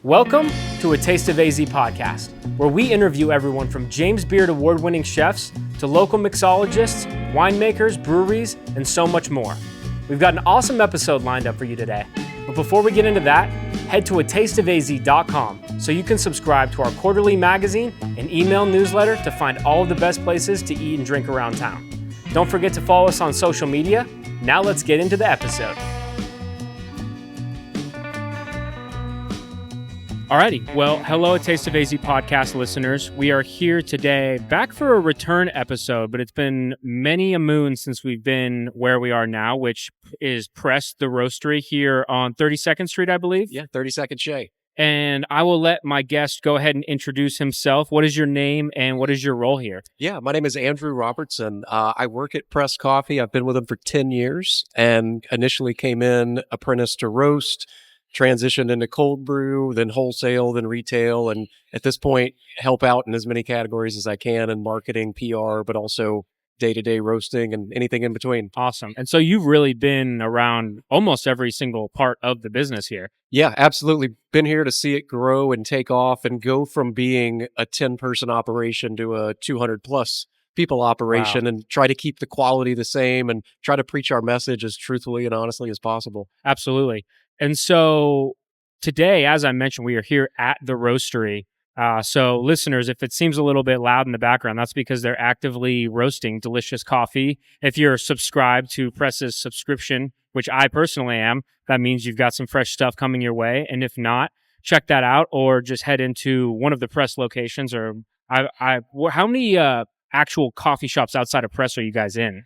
Welcome to A Taste of AZ podcast, where we interview everyone from James Beard award-winning chefs to local mixologists, winemakers, breweries, and so much more. We've got an awesome episode lined up for you today. But before we get into that, head to atasteofaz.com so you can subscribe to our quarterly magazine and email newsletter to find all of the best places to eat and drink around town. Don't forget to follow us on social media. Now let's get into the episode. Alrighty, well, hello, A Taste of AZ podcast listeners. We are here today back for a return episode, but it's been many a moon since we've been where we are now, which is Press the Roastery here on 32nd Street, I believe. Yeah, 32nd Shay. And I will let my guest go ahead and introduce himself. What is your name and what is your role here? Yeah, my name is Andrew Robertson. I work at Press Coffee. I've been with them for 10 years and initially came in apprentice to roast, transitioned into cold brew, then wholesale, then retail, and at this point, help out in as many categories as I can in marketing, PR, but also day-to-day roasting and anything in between. Awesome. And so you've really been around almost every single part of the business here. Yeah, absolutely. Been here to see it grow and take off and go from being a 10-person operation to a 200-plus people operation. Wow. And try to keep the quality the same and try to preach our message as truthfully and honestly as possible. Absolutely. And so today, as I mentioned, we are here at the roastery. So listeners, if it seems a little bit loud in the background, that's because they're actively roasting delicious coffee. If you're subscribed to Press's subscription, which I personally am, that means you've got some fresh stuff coming your way. And if not, check that out or just head into one of the Press locations. Or how many actual coffee shops outside of Press are you guys in?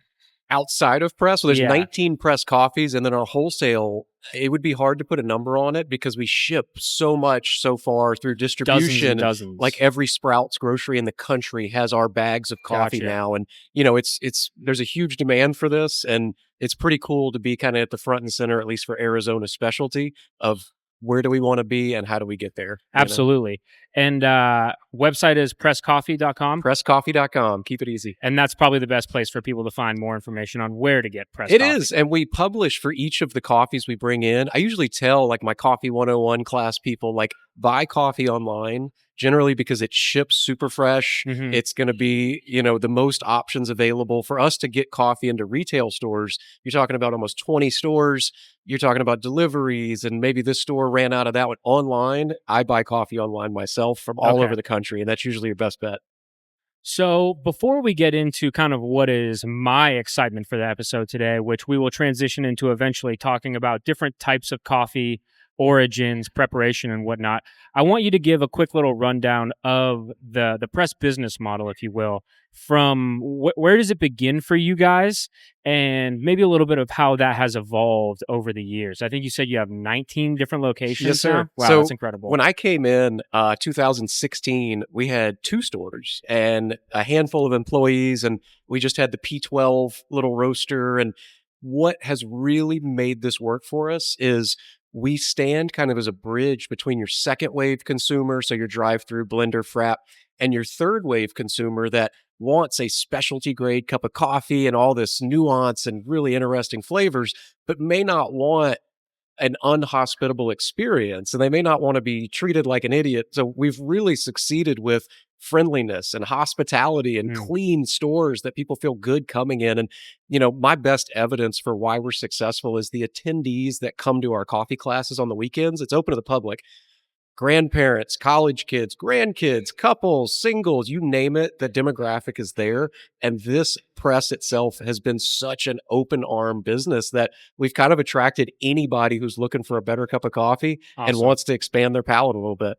Outside of Press, well, there's 19 Press coffees, and then our wholesale, it would be hard to put a number on it because we ship so much so far through distribution. Dozens. Like every Sprouts grocery in the country has our bags of coffee now. And, you know, there's a huge demand for this, and it's pretty cool to be kind of at the front and center, at least for Arizona specialty, of where do we want to be and how do we get there? Absolutely. And website is presscoffee.com. Presscoffee.com. Keep it easy. And that's probably the best place for people to find more information on where to get Press It Coffee. is. And we publish for each of the coffees we bring in. I usually tell like my Coffee 101 class people, like, buy coffee online, generally because it ships super fresh. Mm-hmm. It's going to be, the most options available. For us to get coffee into retail stores, you're talking about almost 20 stores. You're talking about deliveries, and maybe this store ran out of that one. Online, I buy coffee online myself from all over the country, and that's usually your best bet. So before we get into kind of what is my excitement for the episode today, which we will transition into eventually talking about different types of coffee, origins, preparation, and whatnot, I want you to give a quick little rundown of the Press business model, if you will, from where does it begin for you guys, and maybe a little bit of how that has evolved over the years. I think you said you have 19 different locations. Yes, sir. Now? Wow, so that's incredible. When I came in 2016, we had 2 stores and a handful of employees, and we just had the P12 little roaster. And what has really made this work for us is we stand kind of as a bridge between your second wave consumer, so your drive-through blender frap, and your third wave consumer that wants a specialty grade cup of coffee and all this nuance and really interesting flavors, but may not want an unhospitable experience, and they may not want to be treated like an idiot. So we've really succeeded with friendliness and hospitality and clean stores that people feel good coming in. And, my best evidence for why we're successful is the attendees that come to our coffee classes on the weekends. It's open to the public. Grandparents, college kids, grandkids, couples, singles, you name it, the demographic is there. And this Press itself has been such an open arm business that we've kind of attracted anybody who's looking for a better cup of coffee and wants to expand their palate a little bit.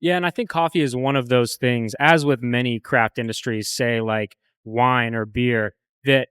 Yeah, and I think coffee is one of those things, as with many craft industries, say like wine or beer, that,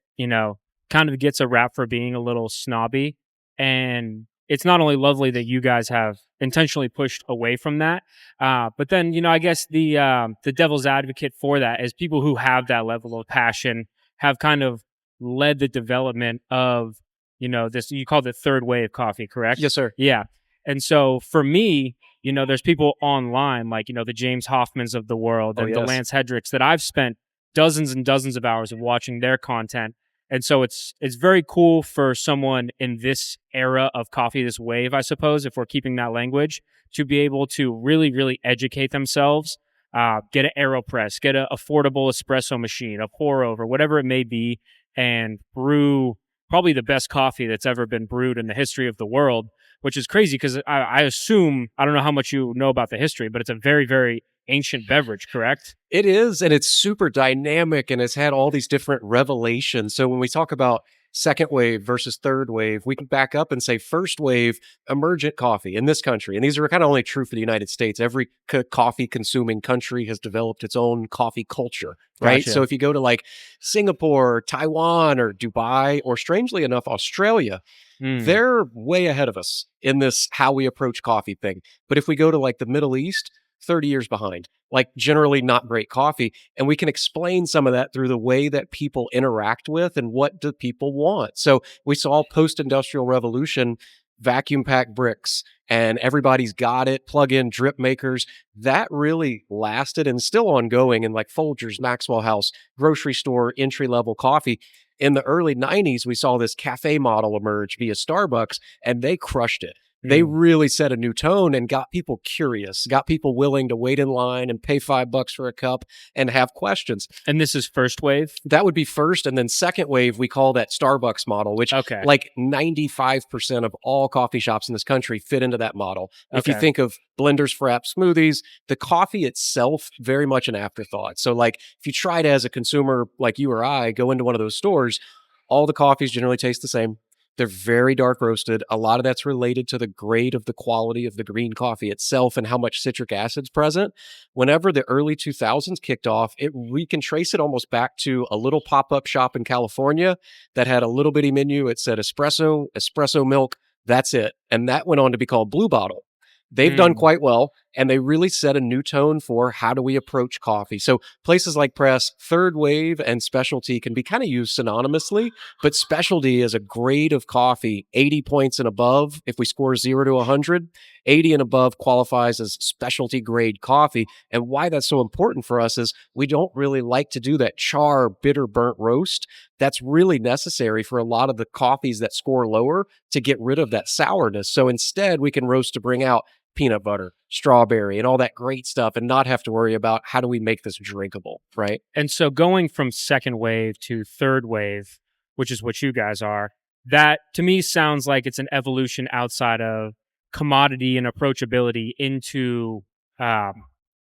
kind of gets a rap for being a little snobby. And it's not only lovely that you guys have intentionally pushed away from that, but then, I guess the devil's advocate for that is people who have that level of passion have kind of led the development of, this, you called it third wave coffee, correct? Yes, sir. Yeah. And so for me, there's people online like, the James Hoffmans of the world and the Lance Hedricks that I've spent dozens and dozens of hours of watching their content. And so it's very cool for someone in this era of coffee, this wave, I suppose, if we're keeping that language, to be able to really, really educate themselves, get an AeroPress, get an affordable espresso machine, a pour over, whatever it may be, and brew probably the best coffee that's ever been brewed in the history of the world, which is crazy because I assume, I don't know how much you know about the history, but it's a very, very ancient beverage, correct? It is, and it's super dynamic and it's had all these different revelations. So when we talk about second wave versus third wave, we can back up and say first wave, emergent coffee in this country. And these are kind of only true for the United States. Every coffee consuming country has developed its own coffee culture, right? So Gotcha. if you go to like Singapore, Taiwan, or Dubai, or strangely enough, Australia, Mm, they're way ahead of us in this how we approach coffee thing. But if we go to like the Middle East, 30 years behind, like generally not great coffee. And we can explain some of that through the way that people interact with and what do people want. So we saw post industrial revolution, vacuum pack bricks, and everybody's got it, plug in drip makers. That really lasted and still ongoing in like Folgers, Maxwell House, grocery store, entry level coffee. In the early 90s, we saw this cafe model emerge via Starbucks, and they crushed it. They mm. really set a new tone and got people curious, got people willing to wait in line and pay $5 for a cup and have questions. And this is first wave? That would be first. And then second wave, we call that Starbucks model, which Okay. like 95% of all coffee shops in this country fit into that model. If you Okay. think of blenders, frap, smoothies, the coffee itself, very much an afterthought. So like if you try to, as a consumer like you or I, go into one of those stores, all the coffees generally taste the same. They're very dark roasted. A lot of that's related to the grade of the quality of the green coffee itself and how much citric acid's present. Whenever the early 2000s kicked off, we can trace it almost back to a little pop-up shop in California that had a little bitty menu. It said espresso, espresso milk. That's it. And that went on to be called Blue Bottle. They've done Mm, quite well, and they really set a new tone for how do we approach coffee. So places like Press, third wave, and specialty can be kind of used synonymously, but specialty is a grade of coffee, 80 points and above. If we score 0 to 100, 80 and above qualifies as specialty grade coffee. And why that's so important for us is we don't really like to do that char, bitter, burnt roast. That's really necessary for a lot of the coffees that score lower to get rid of that sourness. So instead, we can roast to bring out peanut butter, strawberry, and all that great stuff and not have to worry about how do we make this drinkable, right? and so going from second wave to third wave, which is what you guys are, that to me sounds like it's an evolution outside of commodity and approachability into um,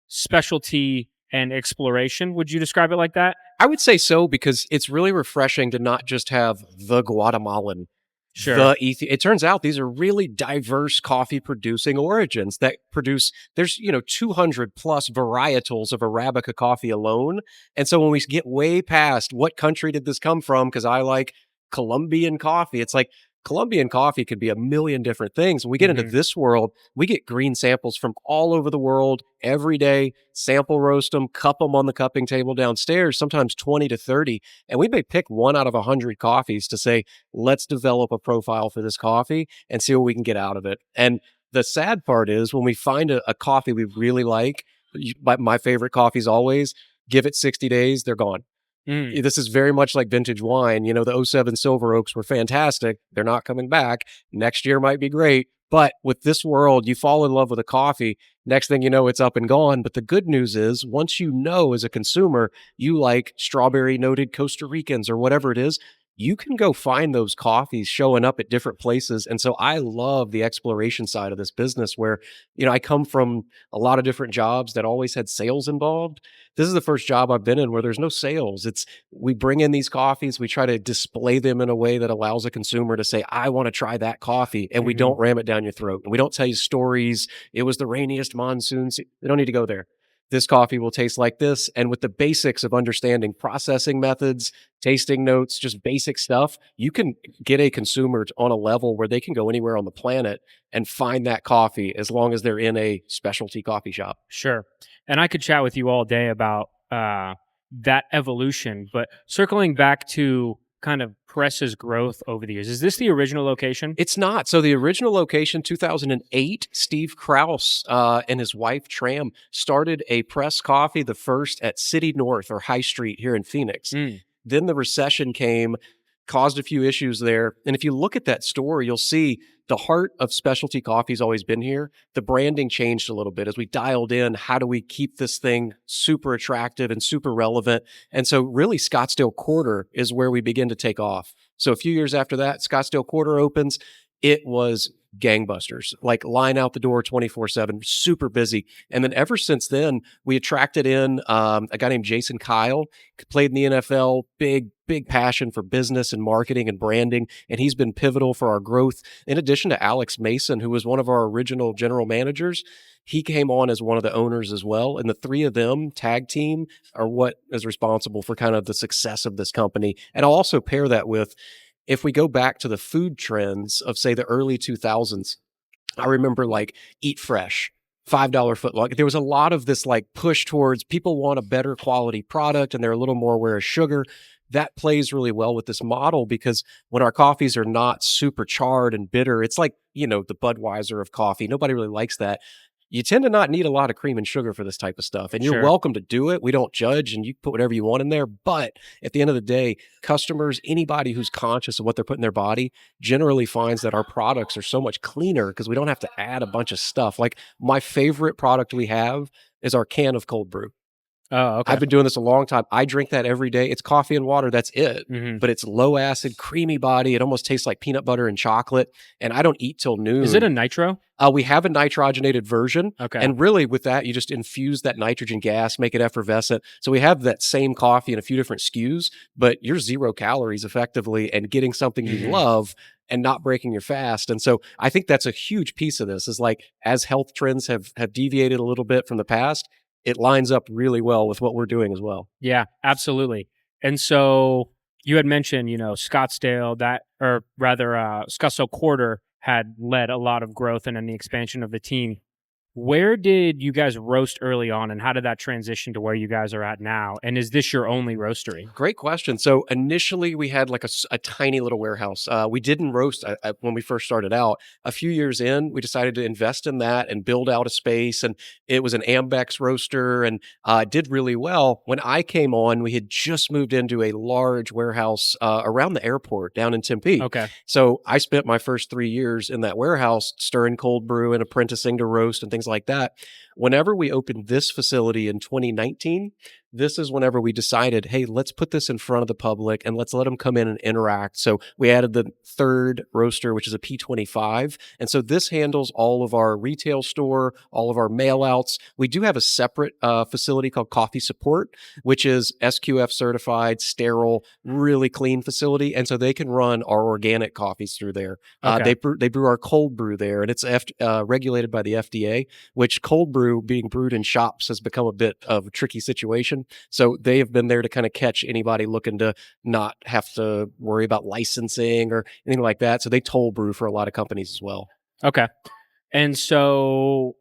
specialty and exploration. Would you describe it like that? I would say so because it's really refreshing to not just have the Guatemalan, Sure. it turns out these are really diverse coffee producing origins that produce there's 200 plus varietals of Arabica coffee alone. And so when we get way past what country did this come from, because I like Colombian coffee, it's like Colombian coffee could be a million different things. When we get into Hmm. this world, we get green samples from all over the world every day, sample roast them, cup them on the cupping table downstairs, sometimes 20 to 30. And we may pick one out of 100 coffees to say, let's develop a profile for this coffee and see what we can get out of it. And the sad part is when we find a coffee we really like, my favorite coffees always, give it 60 days, they're gone. Mm. This is very much like vintage wine. The '07 Silver Oaks were fantastic. They're not coming back. Next year might be great. But with this world, you fall in love with a coffee. Next thing you know, it's up and gone. But the good news is, once you know as a consumer, you like strawberry noted Costa Ricans or whatever it is, you can go find those coffees showing up at different places. And so I love the exploration side of this business where, I come from a lot of different jobs that always had sales involved. This is the first job I've been in where there's no sales. We bring in these coffees, we try to display them in a way that allows a consumer to say, I want to try that coffee. And we Hmm. don't ram it down your throat. And we don't tell you stories. It was the rainiest monsoon. They don't need to go there. This coffee will taste like this. And with the basics of understanding processing methods, tasting notes, just basic stuff, you can get a consumer on a level where they can go anywhere on the planet and find that coffee as long as they're in a specialty coffee shop. Sure. And I could chat with you all day about that evolution, but circling back to kind of Press's growth over the years, is this the original location? It's not. So the original location, 2008, Steve Kraus and his wife Tram started a press coffee, the first at City North or High Street here in Phoenix. Mm. Then the recession came. caused a few issues there. And if you look at that store, you'll see the heart of specialty coffee's always been here. The branding changed a little bit as we dialed in. How do we keep this thing super attractive and super relevant? And so, really, Scottsdale Quarter is where we begin to take off. So, a few years after that, Scottsdale Quarter opens. It was gangbusters, like line out the door 24/7, super busy. And then ever since then, we attracted in a guy named Jason Kyle, played in the NFL, big passion for business and marketing and branding. And he's been pivotal for our growth. In addition to Alex Mason, who was one of our original general managers, he came on as one of the owners as well. And the three of them, tag team, are what is responsible for kind of the success of this company. And I'll also pair that with, if we go back to the food trends of, say, the early 2000s, I remember like Eat Fresh, $5 foot long. There was a lot of this like push towards people want a better quality product and they're a little more aware of sugar. That plays really well with this model because when our coffees are not super charred and bitter, it's like, the Budweiser of coffee. Nobody really likes that. You tend to not need a lot of cream and sugar for this type of stuff. And you're Sure. welcome to do it. We don't judge and you put whatever you want in there. But at the end of the day, customers, anybody who's conscious of what they're putting in their body, generally finds that our products are so much cleaner because we don't have to add a bunch of stuff. Like my favorite product we have is our can of cold brew. Oh, okay. I've been doing this a long time. I drink that every day. It's coffee and water. That's it. Mhm. But it's low acid, creamy body. It almost tastes like peanut butter and chocolate. And I don't eat till noon. Is it a nitro? We have a nitrogenated version. Okay. And really with that, you just infuse that nitrogen gas, make it effervescent. So we have that same coffee in a few different SKUs, but you're 0 calories effectively and getting something you Mhm. love and not breaking your fast. And so I think that's a huge piece of this is like as health trends have deviated a little bit from the past, it lines up really well with what we're doing as well. Yeah, absolutely. And so you had mentioned, Scottsdale, or rather, Scottsdale Quarter had led a lot of growth and then the expansion of the team. Where did you guys roast early on, and how did that transition to where you guys are at now? And is this your only roastery? Great question. So initially, we had like a tiny little warehouse. We didn't roast when we first started out. A few years in, we decided to invest in that and build out a space. And it was an Ambex roaster and did really well. When I came on, we had just moved into a large warehouse around the airport down in Tempe. Okay. So I spent my first 3 years in that warehouse stirring cold brew and apprenticing to roast and things like that. Whenever we opened this facility in 2019, this is whenever we decided, hey, let's put this in front of the public and let's let them come in and interact. So we added the third roaster, which is a P25. And so this handles all of our retail store, all of our mail outs. We do have a separate facility called Coffee Support, which is SQF certified, sterile, really clean facility. And so they can run our organic coffees through there. Okay. They brew our cold brew there, and it's regulated by the FDA, which cold brew being brewed in shops has become a bit of a tricky situation. So they have been there to kind of catch anybody looking to not have to worry about licensing or anything like that. So they toll brew for a lot of companies as well. Okay. And so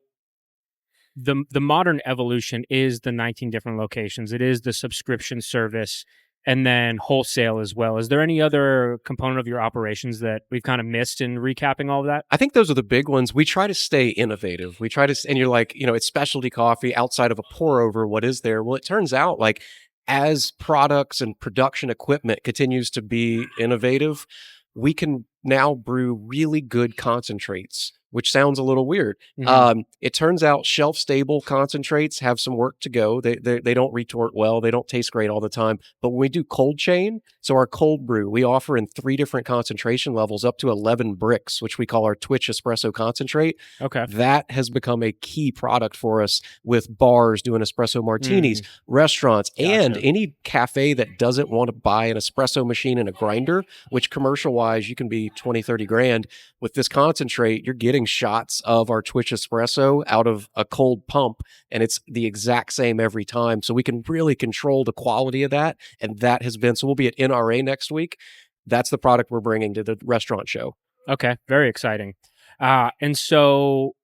the modern evolution is the 19 different locations. It is the subscription service and then wholesale as well. Is there any other component of your operations that we've kind of missed in recapping all of that? I think those are the big ones. We try to stay innovative. We try to, and you're like, it's specialty coffee outside of a pour over. What is there? Well, it turns out like as products and production equipment continues to be innovative, we can now brew really good concentrates, which sounds a little weird. Mhm. It turns out shelf stable concentrates have some work to go. They don't retort well. They don't taste great all the time. But when we do cold chain, so our cold brew, we offer in 3 different concentration levels up to 11 bricks, which we call our Twitch espresso concentrate. Okay. That has become a key product for us with bars doing espresso martinis, restaurants, and Gotcha. any cafe that doesn't want to buy an espresso machine and a grinder, which commercial wise, you can be 20, 30 grand. With this concentrate, you're getting shots of our Twitch espresso out of a cold pump, and it's the exact same every time. So we can really control the quality of that. And that has been, so we'll be at NRA next week. That's the product we're bringing to the restaurant show. Okay. Very exciting. And so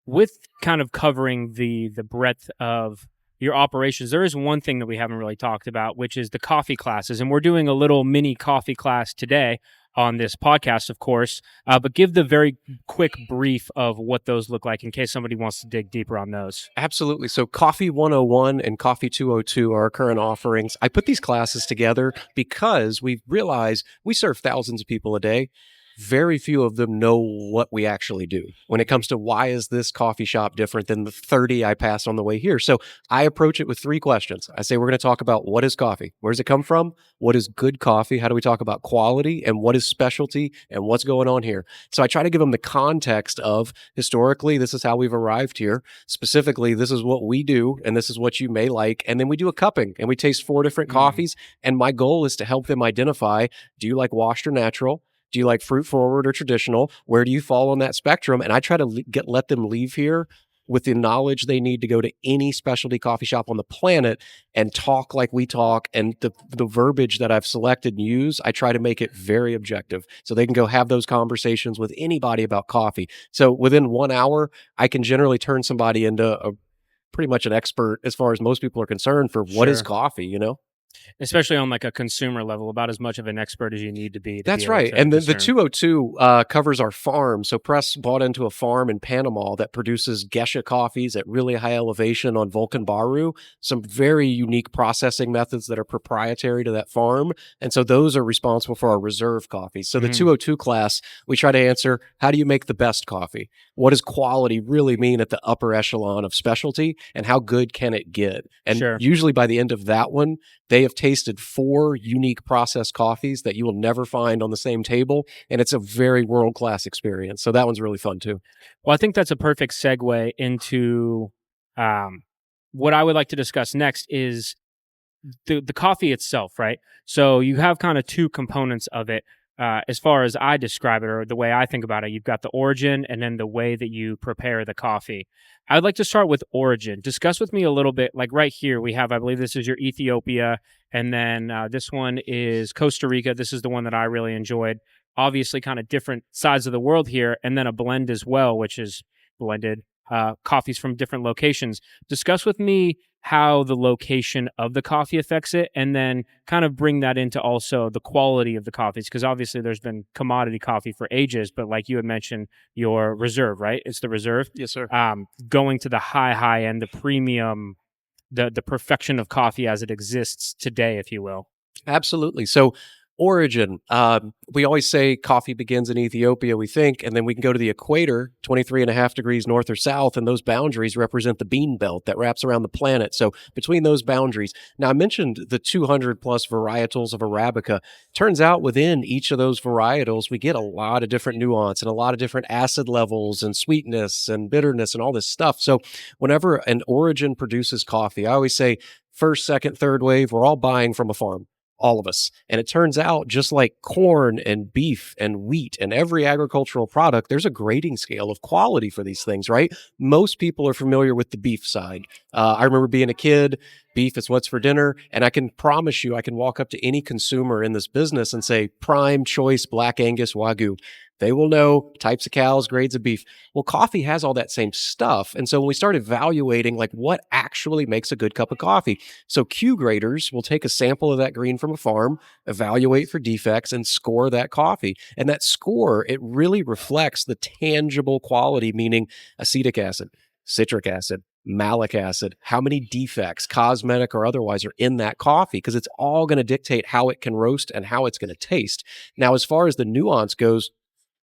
with kind of covering the breadth of your operations, there is one thing that we haven't really talked about, which is the coffee classes. And we're doing a little mini coffee class today. on this podcast, of course. But give the very quick brief of what those look like in case somebody wants to dig deeper on those. Absolutely. So Coffee 101 and Coffee 202 are our current offerings. I put these classes together because we realize we serve thousands of people a day. Very few of them know what we actually do when it comes to why is this coffee shop different than the 30 I passed on the way here. So I approach it with three questions. I say, we're going to talk about what is coffee? Where does it come from? What is good coffee? How do we talk about quality? And what is specialty? And what's going on here? So I try to give them the context of historically, this is how we've arrived here. Specifically, this is what we do, and this is what you may like. And then we do a cupping and we taste four different coffees. And my goal is to help them identify, do you like washed or natural? Do you like fruit forward or traditional? Where do you fall on that spectrum? And I try to let them leave here with the knowledge they need to go to any specialty coffee shop on the planet and talk like we talk. And the verbiage that I've selected and use, I try to make it very objective so they can go have those conversations with anybody about coffee. So within 1 hour, I can generally turn somebody into a pretty much an expert as far as most people are concerned for what is Sure. coffee, you know? Especially on like a consumer level, about as much of an expert as you need to be That's able right. to And the discern. 202 covers our farm. So Press bought into a farm in Panama that produces Gesha coffees at really high elevation on Vulcan Baru, some very unique processing methods that are proprietary to that farm. And so those are responsible for our reserve coffees. So the Mhm. 202 class, we try to answer, how do you make the best coffee? What does quality really mean at the upper echelon of specialty? And how good can it get? And Sure. usually by the end of that one, they have tasted four unique processed coffees that you will never find on the same table, and it's a very world-class experience. So that one's really fun too. Well, I think that's a perfect segue into um, what I would like to discuss next is the coffee itself, right? So you have kind of two components of it. As far as I describe it, or the way I think about it, you've got the origin and then the way that you prepare the coffee. I'd like to start with origin. Discuss with me a little bit. Like right here, we have, I believe this is your Ethiopia, and then this one is Costa Rica. This is the one that I really enjoyed. Obviously, kind of different sides of the world here, and then a blend as well, which is blended coffees from different locations. Discuss with me how the location of the coffee affects it, and then kind of bring that into also the quality of the coffees, because obviously there's been commodity coffee for ages, but like you had mentioned, your reserve, right? It's the reserve. Yes, sir. Going to the high end, the premium, the perfection of coffee as it exists today, if you will. Absolutely. So, origin, we always say coffee begins in Ethiopia, we think, and then we can go to the equator, 23 and a half degrees north or south, and those boundaries represent the bean belt that wraps around the planet. So, between those boundaries, now I mentioned the 200 plus varietals of Arabica. Turns out within each of those varietals, we get a lot of different nuance and a lot of different acid levels and sweetness and bitterness and all this stuff. So, whenever an origin produces coffee, I always say, first, second, third wave, we're all buying from a farm, all of us. And it turns out, just like corn and beef and wheat and every agricultural product, there's a grading scale of quality for these things, right? Most people are familiar with the beef side. I remember being a kid, beef is what's for dinner. And I can promise you, I can walk up to any consumer in this business and say, prime choice, Black Angus, Wagyu. They will know types of cows, grades of beef. Well, coffee has all that same stuff. And so when we start evaluating like what actually makes a good cup of coffee, so Q graders will take a sample of that green from a farm, evaluate for defects, and score that coffee. And that score, it really reflects the tangible quality, meaning acetic acid, citric acid, malic acid, how many defects, cosmetic or otherwise, are in that coffee, because it's all going to dictate how it can roast and how it's going to taste. Now, as far as the nuance goes,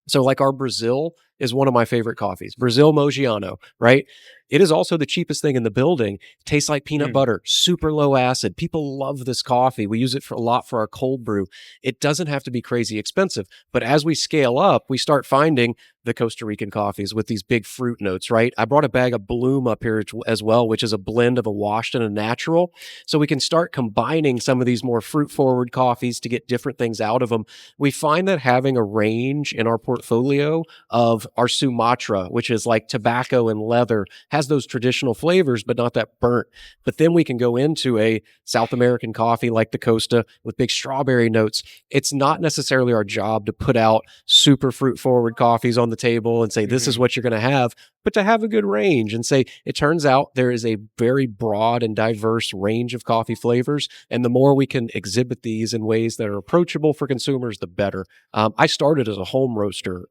so like our Brazil is one of my favorite coffees, Brazil Mogiano, right? It is also the cheapest thing in the building. Tastes like peanut Mm. butter, super low acid. People love this coffee. We use it for a lot for our cold brew. It doesn't have to be crazy expensive, but as we scale up, we start finding the Costa Rican coffees with these big fruit notes, right? I brought a bag of Bloom up here as well, which is a blend of a washed and a natural. So we can start combining some of these more fruit forward coffees to get different things out of them. We find that having a range in our portfolio of have our Sumatra, which is like tobacco and leather, has those traditional flavors, but not that burnt. But then we can go into a South American coffee like the Costa with big strawberry notes. It's not necessarily our job to put out super fruit forward coffees on the table and say, this is Mhm. what you're going to have, but to have a good range and say, it turns out there is a very broad and diverse range of coffee flavors. And the more we can exhibit these in ways that are approachable for consumers, the better. I started as a home roaster,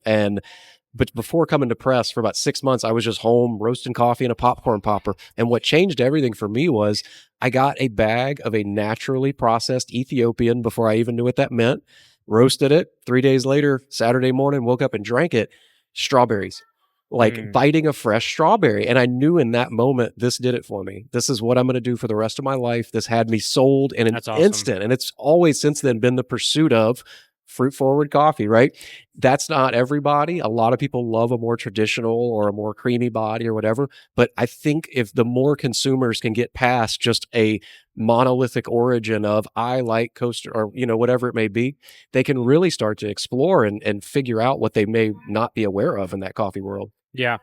but before coming to press for about 6 months, I was just home roasting coffee in a popcorn popper. And what changed everything for me was I got a bag of a naturally processed Ethiopian before I even knew what that meant, roasted it. 3 days later, Saturday morning, woke up and drank it. Strawberries, like Mm. biting a fresh strawberry. And I knew in that moment, this did it for me. This is what I'm going to do for the rest of my life. This had me sold in an That's awesome. instant. And it's always since then been the pursuit of fruit forward coffee, right? That's not everybody. A lot of people love a more traditional or a more creamy body or whatever. But I think if the more consumers can get past just a monolithic origin of I like Coaster or, whatever it may be, they can really start to explore and figure out what they may not be aware of in that coffee world. Yeah.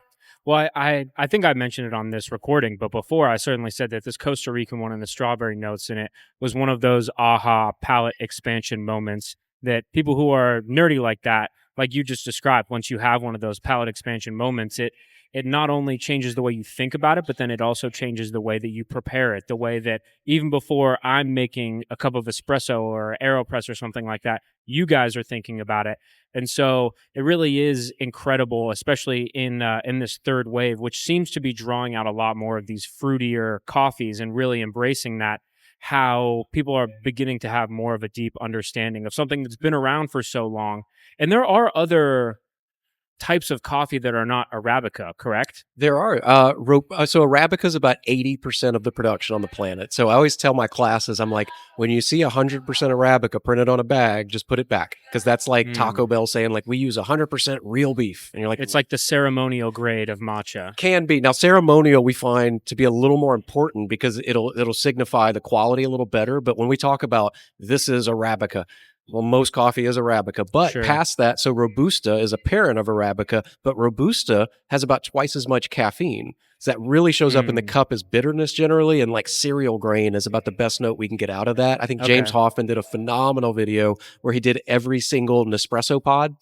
Well, I think I mentioned it on this recording, but before I certainly said that this Costa Rican one and the strawberry notes in it was one of those aha palate expansion moments that people who are nerdy like that, like you just described, once you have one of those palate expansion moments, it not only changes the way you think about it, but then it also changes the way that you prepare it. The way that even before I'm making a cup of espresso or AeroPress or something like that, you guys are thinking about it. And so it really is incredible, especially in this third wave, which seems to be drawing out a lot more of these fruitier coffees and really embracing that. How people are beginning to have more of a deep understanding of something that's been around for so long. And there are other types of coffee that are not Arabica, correct? There are. So Arabica is about 80% of the production on the planet. So I always tell my classes, I'm like, when you see 100% Arabica printed on a bag, just put it back. Because that's like Mm. Taco Bell saying, like, we use 100% real beef. And you're like, It's like the ceremonial grade of matcha. can be. Now, ceremonial we find to be a little more important because it'll signify the quality a little better. But when we talk about this is Arabica, well, most coffee is Arabica, but Sure. past that, so Robusta is a parent of Arabica, but Robusta has about twice as much caffeine. So that really shows up in the Mm. cup as bitterness generally, and like cereal grain is about the best note we can get out of that. I think James Okay. Hoffman did a phenomenal video where he did every single Nespresso pod,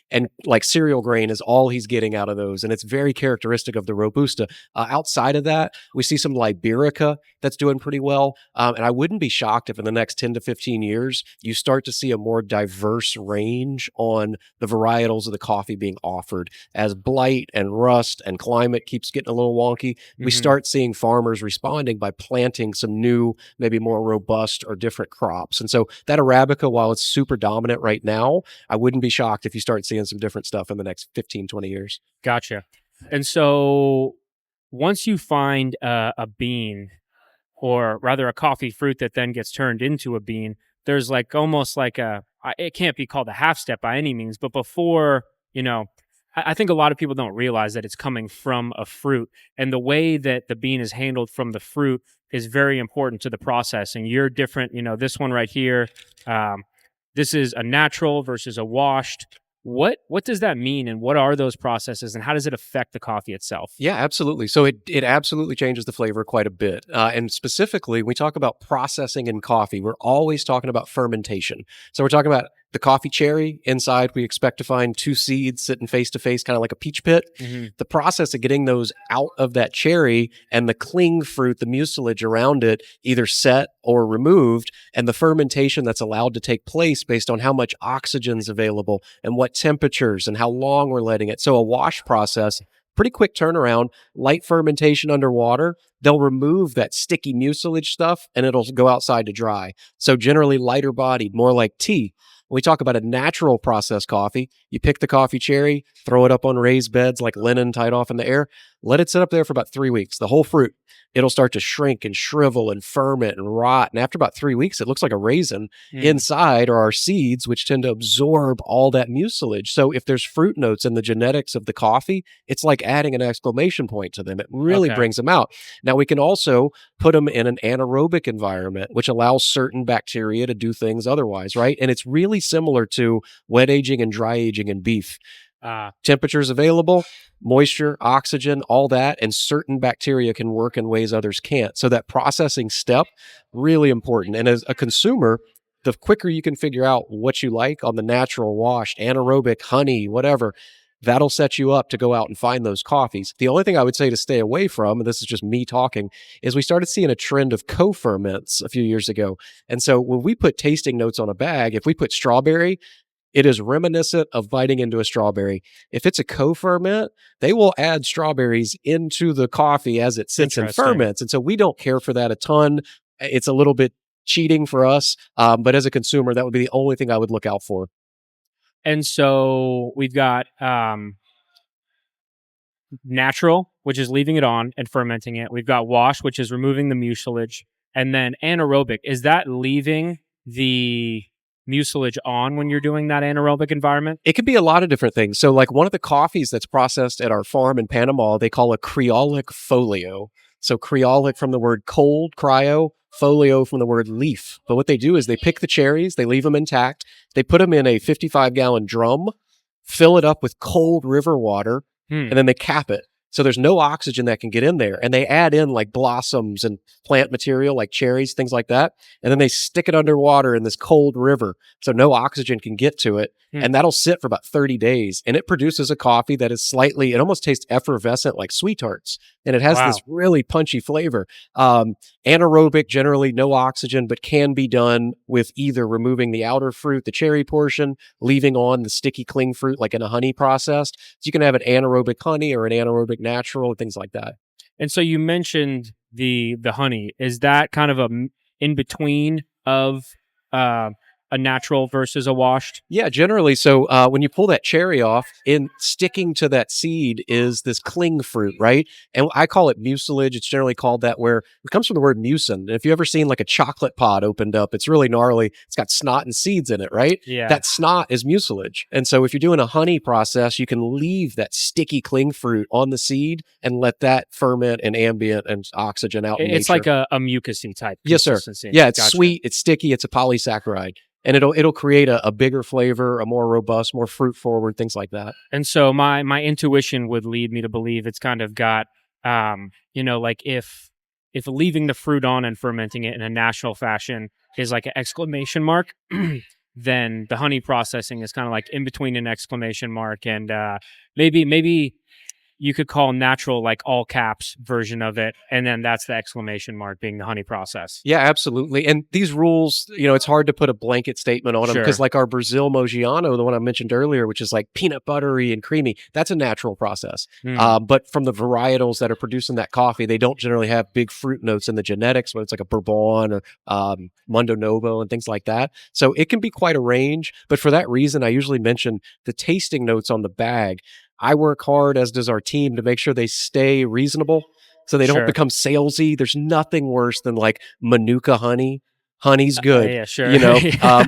and like cereal grain is all he's getting out of those, and it's very characteristic of the Robusta. Outside of that, we see some Liberica that's doing pretty well, and I wouldn't be shocked if in the next 10 to 15 years you start to see a more diverse range on the varietals of the coffee being offered. As blight and rust and climate keeps getting a little wonky, we Mhm. start seeing farmers responding by planting some new, maybe more robust or different crops. And so that Arabica, while it's super dominant right now, I wouldn't be shocked if you start seeing some different stuff in the next 15, 20 years. Gotcha. And so once you find a bean, or rather a coffee fruit that then gets turned into a bean, there's like almost like it can't be called a half step by any means, but before, you know, I think a lot of people don't realize that it's coming from a fruit, and the way that the bean is handled from the fruit is very important to the process. And you're different, this one right here, um, this is a natural versus a washed. What does that mean, and what are those processes, and how does it affect the coffee itself? Yeah, absolutely. So it absolutely changes the flavor quite a bit. And specifically, when we talk about processing in coffee, we're always talking about fermentation. So we're talking about the coffee cherry. Inside, we expect to find two seeds sitting face to face, kind of like a peach pit. Hmm. The process of getting those out of that cherry and the cling fruit, the mucilage around it, either set or removed, and the fermentation that's allowed to take place based on how much oxygen is available and what temperatures and how long we're letting it. So a wash process, pretty quick turnaround, light fermentation underwater. They'll remove that sticky mucilage stuff and it'll go outside to dry. So generally lighter bodied, more like tea. When we talk about a natural processed coffee, you pick the coffee cherry, throw it up on raised beds like linen tied off in the air, let it sit up there for about 3 weeks, the whole fruit. It'll start to shrink and shrivel and ferment and rot. And after about 3 weeks, it looks like a raisin. Mm. Inside are our seeds, which tend to absorb all that mucilage. So if there's fruit notes in the genetics of the coffee, it's like adding an exclamation point to them. It really Okay. brings them out. Now, we can also put them in an anaerobic environment, which allows certain bacteria to do things otherwise, right? And it's really similar to wet aging and dry aging in beef. Temperatures available, moisture, oxygen, all that, and certain bacteria can work in ways others can't. So that processing step, really important. And as a consumer, the quicker you can figure out what you like on the natural, washed, anaerobic, honey, whatever, that'll set you up to go out and find those coffees. The only thing I would say to stay away from, and this is just me talking, is we started seeing a trend of co-ferments a few years ago. And so when we put tasting notes on a bag, if we put strawberry, it is reminiscent of biting into a strawberry. If it's a co-ferment, they will add strawberries into the coffee as it sits and ferments. And so we don't care for that a ton. It's a little bit cheating for us. But as a consumer, that would be the only thing I would look out for. And so we've got natural, which is leaving it on and fermenting it. We've got wash, which is removing the mucilage. And then anaerobic, is that leaving the mucilage on when you're doing that anaerobic environment? It could be a lot of different things. So like one of the coffees that's processed at our farm in Panama, they call a creolic folio. So creolic from the word cold, cryo, folio from the word leaf. But what they do is they pick the cherries, they leave them intact, they put them in a 55-gallon drum, fill it up with cold river water, and then they cap it. So there's no oxygen that can get in there. And they add in like blossoms and plant material like cherries, things like that. And then they stick it underwater in this cold river. So no oxygen can get to it. And that'll sit for about 30 days. And it produces a coffee that is it almost tastes effervescent like sweet tarts. And it has this really punchy flavor. Anaerobic, generally no oxygen, but can be done with either removing the outer fruit, the cherry portion, leaving on the sticky cling fruit like in a honey process. So you can have an anaerobic honey or an anaerobic natural, things like that. And so you mentioned the honey. Is that kind of a in between of a natural versus a washed? Yeah, generally. So when you pull that cherry off, in sticking to that seed is this cling fruit, right? And I call it mucilage. It's generally called that, where it comes from the word mucin. And if you've ever seen like a chocolate pod opened up, it's really gnarly. It's got snot and seeds in it, right? Yeah. That snot is mucilage. And so if you're doing a honey process, you can leave that sticky cling fruit on the seed and let that ferment and ambient and oxygen out in It's nature. like a mucusy type. Yes, sir. Yeah, it's sweet, it's sticky, it's a polysaccharide. And it'll create a bigger flavor, a more robust, more fruit forward, things like that. And so my intuition would lead me to believe it's kind of got, like if leaving the fruit on and fermenting it in a natural fashion is like an exclamation mark, then the honey processing is kind of like in between an exclamation mark and maybe you could call natural like all caps version of it. And then that's the exclamation mark being the honey process. Yeah, absolutely. And these rules, it's hard to put a blanket statement on them because like our Brazil Mogiano, the one I mentioned earlier, which is like peanut buttery and creamy, that's a natural process. But from the varietals that are producing that coffee, they don't generally have big fruit notes in the genetics when it's like a Bourbon or Mundo Novo and things like that. So it can be quite a range. But for that reason, I usually mention the tasting notes on the bag. I work hard, as does our team, to make sure they stay reasonable so they don't become salesy. There's nothing worse than like Manuka honey. Honey's good. Yeah, sure.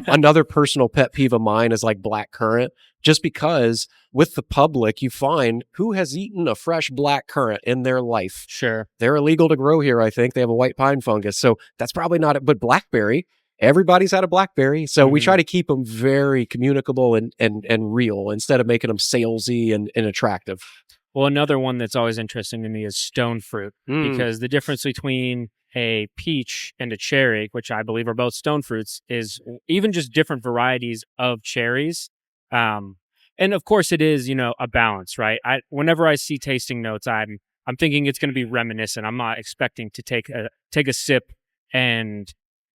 Another personal pet peeve of mine is like black currant, just because with the public, you find who has eaten a fresh black currant in their life. Sure. They're illegal to grow here, I think. They have a white pine fungus. So that's probably not it. But blackberry, everybody's had a blackberry. So we try to keep them very communicable and real instead of making them salesy and attractive. Well, another one that's always interesting to me is stone fruit, because the difference between a peach and a cherry, which I believe are both stone fruits, is even just different varieties of cherries. And of course it is, a balance, right? Whenever I see tasting notes, I'm thinking it's going to be reminiscent. I'm not expecting to take a sip and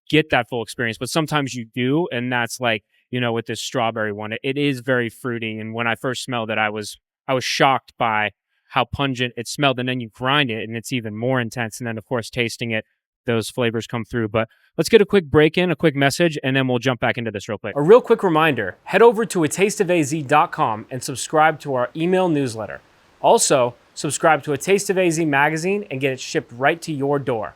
get that full experience, but sometimes you do. And that's like, with this strawberry one, it is very fruity. And when I first smelled it, I was shocked by how pungent it smelled. And then you grind it and it's even more intense. And then of course, tasting it, those flavors come through. But let's get a quick break in, a quick message, and then we'll jump back into this real quick. A real quick reminder, head over to atasteofaz.com and subscribe to our email newsletter. Also, subscribe to A Taste of AZ magazine and get it shipped right to your door.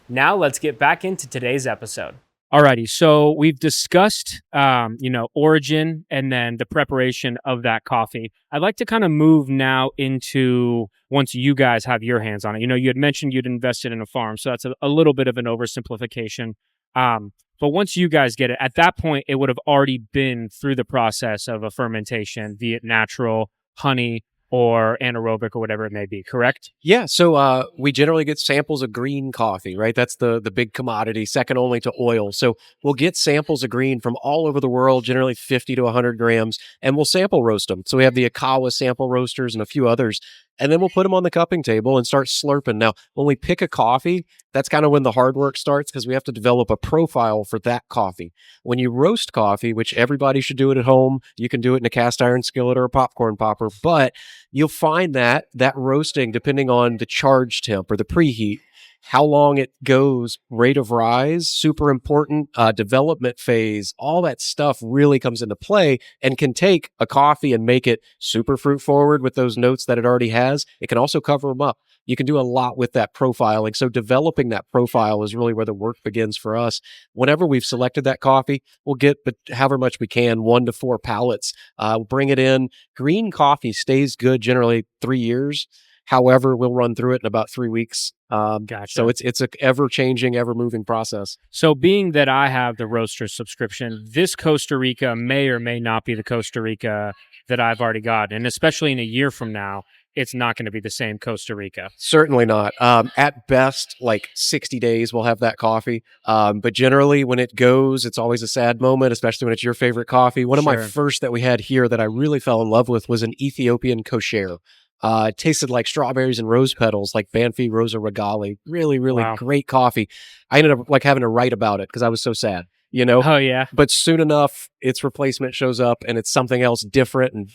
Now let's get back into today's episode. Alrighty, so we've discussed, origin and then the preparation of that coffee. I'd like to kind of move now into once you guys have your hands on it. You had mentioned you'd invested in a farm, so that's a little bit of an oversimplification. But once you guys get it, at that point, it would have already been through the process of a fermentation, be it natural, honey or anaerobic or whatever it may be, correct? Yeah, so we generally get samples of green coffee, right? That's the big commodity, second only to oil. So we'll get samples of green from all over the world, generally 50 to 100 grams, and we'll sample roast them. So we have the Akawa sample roasters and a few others, and then we'll put them on the cupping table and start slurping. Now, when we pick a coffee, that's kind of when the hard work starts because we have to develop a profile for that coffee. When you roast coffee, which everybody should do it at home, you can do it in a cast iron skillet or a popcorn popper, but you'll find that roasting, depending on the charge temp or the preheat, how long it goes, rate of rise, super important, development phase, all that stuff really comes into play and can take a coffee and make it super fruit forward with those notes that it already has. It can also cover them up. You can do a lot with that profiling. So developing that profile is really where the work begins for us. Whenever we've selected that coffee, we'll get, but however much we can, 1 to 4 pallets. We'll bring it in. Green coffee stays good generally 3 years. However, we'll run through it in about 3 weeks. So Gotcha. it's a ever changing, ever moving process. So, being that I have the roaster subscription, this Costa Rica may or may not be the Costa Rica that I've already got. And especially in a year from now, it's not going to be the same Costa Rica. Certainly not. At best, like 60 days, we'll have that coffee. But generally, when it goes, it's always a sad moment, especially when it's your favorite coffee. One of my Sure. first that we had here that I really fell in love with was an Ethiopian kosher. It tasted like strawberries and rose petals, like Banfi Rosa Regali. Really, really Wow. great coffee. I ended up like having to write about it because I was so sad, you know? Oh, yeah. But soon enough, its replacement shows up and it's something else different and,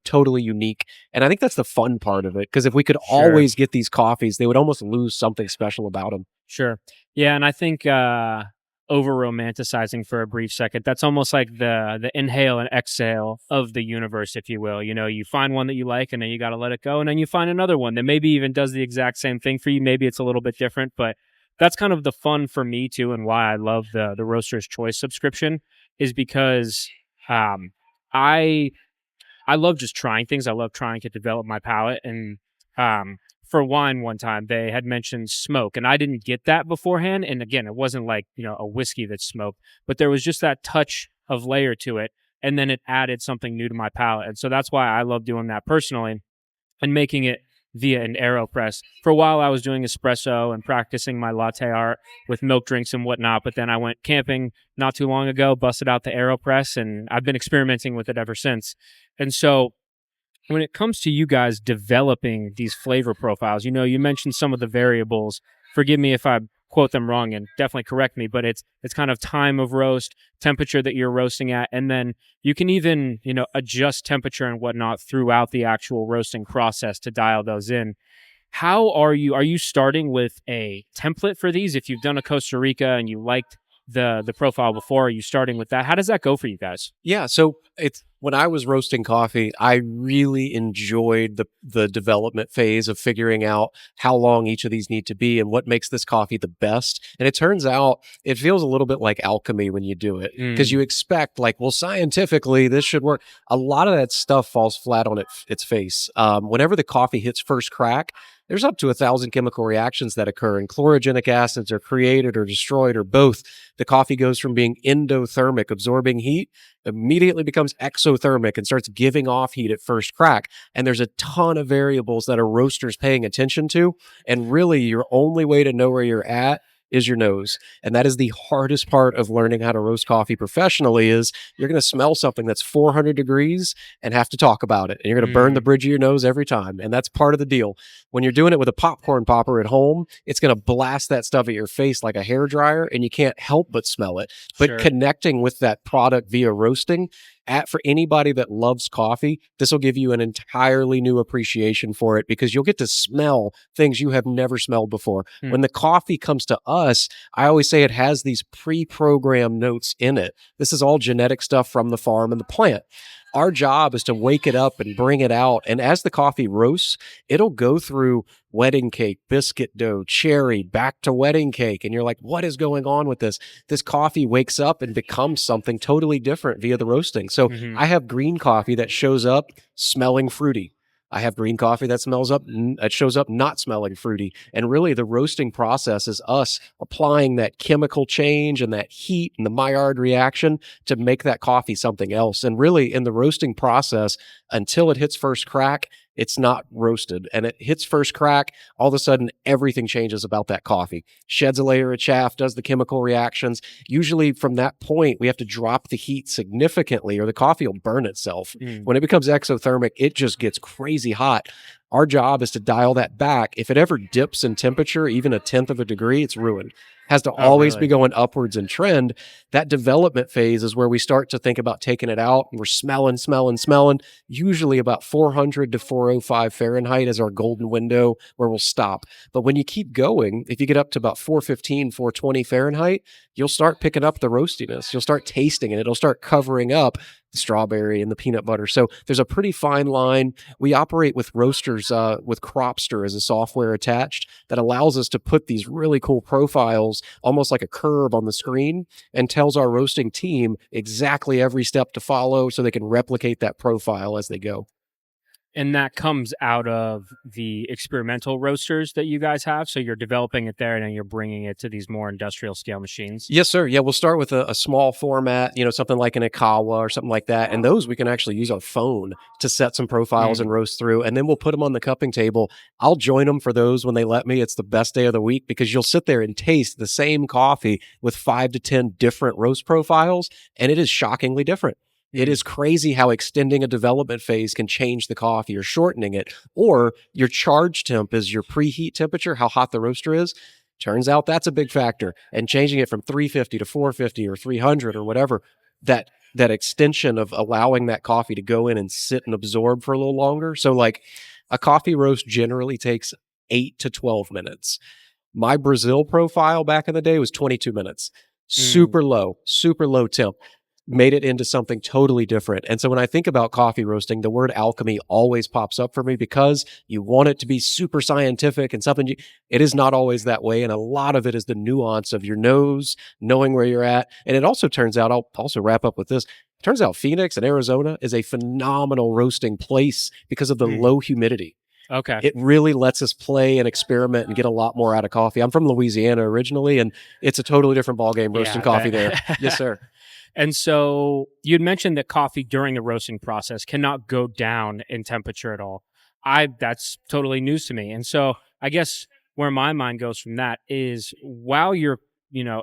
totally unique. And I think that's the fun part of it because if we could Sure. always get these coffees, they would almost lose something special about them. Sure. Yeah, and I think over romanticizing for a brief second, that's almost like the inhale and exhale of the universe, if you will. You find one that you like and then you got to let it go, and then you find another one that maybe even does the exact same thing for you. Maybe it's a little bit different, but that's kind of the fun for me too, and why I love the Roaster's Choice subscription is because um I I love just trying things. I love trying to develop my palate. And for wine, one time they had mentioned smoke, and I didn't get that beforehand. And again, it wasn't like a whiskey that's smoked, but there was just that touch of layer to it, and then it added something new to my palate. And so that's why I love doing that personally and making it via an AeroPress. For a while, I was doing espresso and practicing my latte art with milk drinks and whatnot. But then I went camping not too long ago, busted out the AeroPress, and I've been experimenting with it ever since. And so when it comes to you guys developing these flavor profiles, you mentioned some of the variables. Forgive me if I quote them wrong, and definitely correct me, but it's kind of time of roast, temperature that you're roasting at, and then you can even, adjust temperature and whatnot throughout the actual roasting process to dial those in. How are you starting with a template for these? If you've done a Costa Rica and you liked the profile before, are you starting with that? How does that go for you guys? Yeah, so it's when I was roasting coffee, I really enjoyed the development phase of figuring out how long each of these need to be and what makes this coffee the best. And it turns out it feels a little bit like alchemy when you do it because Mm, you expect like, well, scientifically this should work. A lot of that stuff falls flat on its face. Whenever the coffee hits first crack, there's up to 1,000 chemical reactions that occur, and chlorogenic acids are created or destroyed or both. The coffee goes from being endothermic, absorbing heat, immediately becomes exothermic and starts giving off heat at first crack. And there's a ton of variables that a roaster's paying attention to. And really, your only way to know where you're at is your nose. And that is the hardest part of learning how to roast coffee professionally is you're going to smell something that's 400 degrees and have to talk about it. And you're going to burn the mm, bridge of your nose every time. And that's part of the deal. When you're doing it with a popcorn popper at home, it's going to blast that stuff at your face like a hair dryer and you can't help but smell it. But sure. connecting with that product via roasting, for anybody that loves coffee, this will give you an entirely new appreciation for it because you'll get to smell things you have never smelled before. Hmm. When the coffee comes to us, I always say it has these pre-programmed notes in it. This is all genetic stuff from the farm and the plant. Our job is to wake it up and bring it out. And as the coffee roasts, it'll go through wedding cake, biscuit dough, cherry, back to wedding cake. And you're like, what is going on with this? This coffee wakes up and becomes something totally different via the roasting. So Hmm. I have green coffee that shows up smelling fruity. I have green coffee that that shows up not smelling fruity. And really, the roasting process is us applying that chemical change and that heat and the Maillard reaction to make that coffee something else. And really, in the roasting process, until it hits first crack, it's not roasted. And it hits first crack, all of a sudden, everything changes about that coffee. Sheds a layer of chaff, does the chemical reactions. Usually, from that point, we have to drop the heat significantly, or the coffee will burn itself. Mm. When it becomes exothermic, it just gets crazy hot. Our job is to dial that back. If it ever dips in temperature, even a tenth of a degree, it's ruined. Has to Oh, always be really? going upwards in trend. That development phase is where we start to think about taking it out. We're smelling. Usually about 400 to 405 Fahrenheit is our golden window where we'll stop. But when you keep going, if you get up to about 415, 420 Fahrenheit, you'll start picking up the roastiness. You'll start tasting it. It'll start covering up the strawberry and the peanut butter. So there's a pretty fine line. We operate with roasters, with Cropster as a software attached that allows us to put these really cool profiles, almost like a curve on the screen, and tells our roasting team exactly every step to follow so they can replicate that profile as they go. And that comes out of the experimental roasters that you guys have. So you're developing it there and then you're bringing it to these more industrial scale machines. Yes, sir. Yeah, we'll start with a small format, something like an Ikawa or something like that. And those we can actually use our phone to set some profiles and Mm. roast through. And then we'll put them on the cupping table. I'll join them for those when they let me. It's the best day of the week because you'll sit there and taste the same coffee with 5 to 10 different roast profiles. And it is shockingly different. It Mm. is crazy how extending a development phase can change the coffee or shortening it, or your charge temp is your preheat temperature, how hot the roaster is. Turns out that's a big factor. And changing it from 350 to 450 or 300 or whatever, that extension of allowing that coffee to go in and sit and absorb for a little longer. So like a coffee roast generally takes 8 to 12 minutes. My Brazil profile back in the day was 22 minutes. Mm. Super low temp. Made it into something totally different. And so when I think about coffee roasting, the word alchemy always pops up for me because you want it to be super scientific and something it is not always that way. And a lot of it is the nuance of your nose, knowing where you're at. And it also turns out, I'll also wrap up with this. It turns out Phoenix and Arizona is a phenomenal roasting place because of the Mm. low humidity. Okay. It really lets us play and experiment and get a lot more out of coffee. I'm from Louisiana originally, and it's a totally different ballgame Yeah, roasting I coffee there. Yes, bet. sir. And so you'd mentioned that coffee during the roasting process cannot go down in temperature at all. That's totally news to me. And so I guess where my mind goes from that is while you're,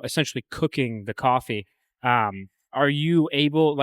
essentially cooking the coffee, are you able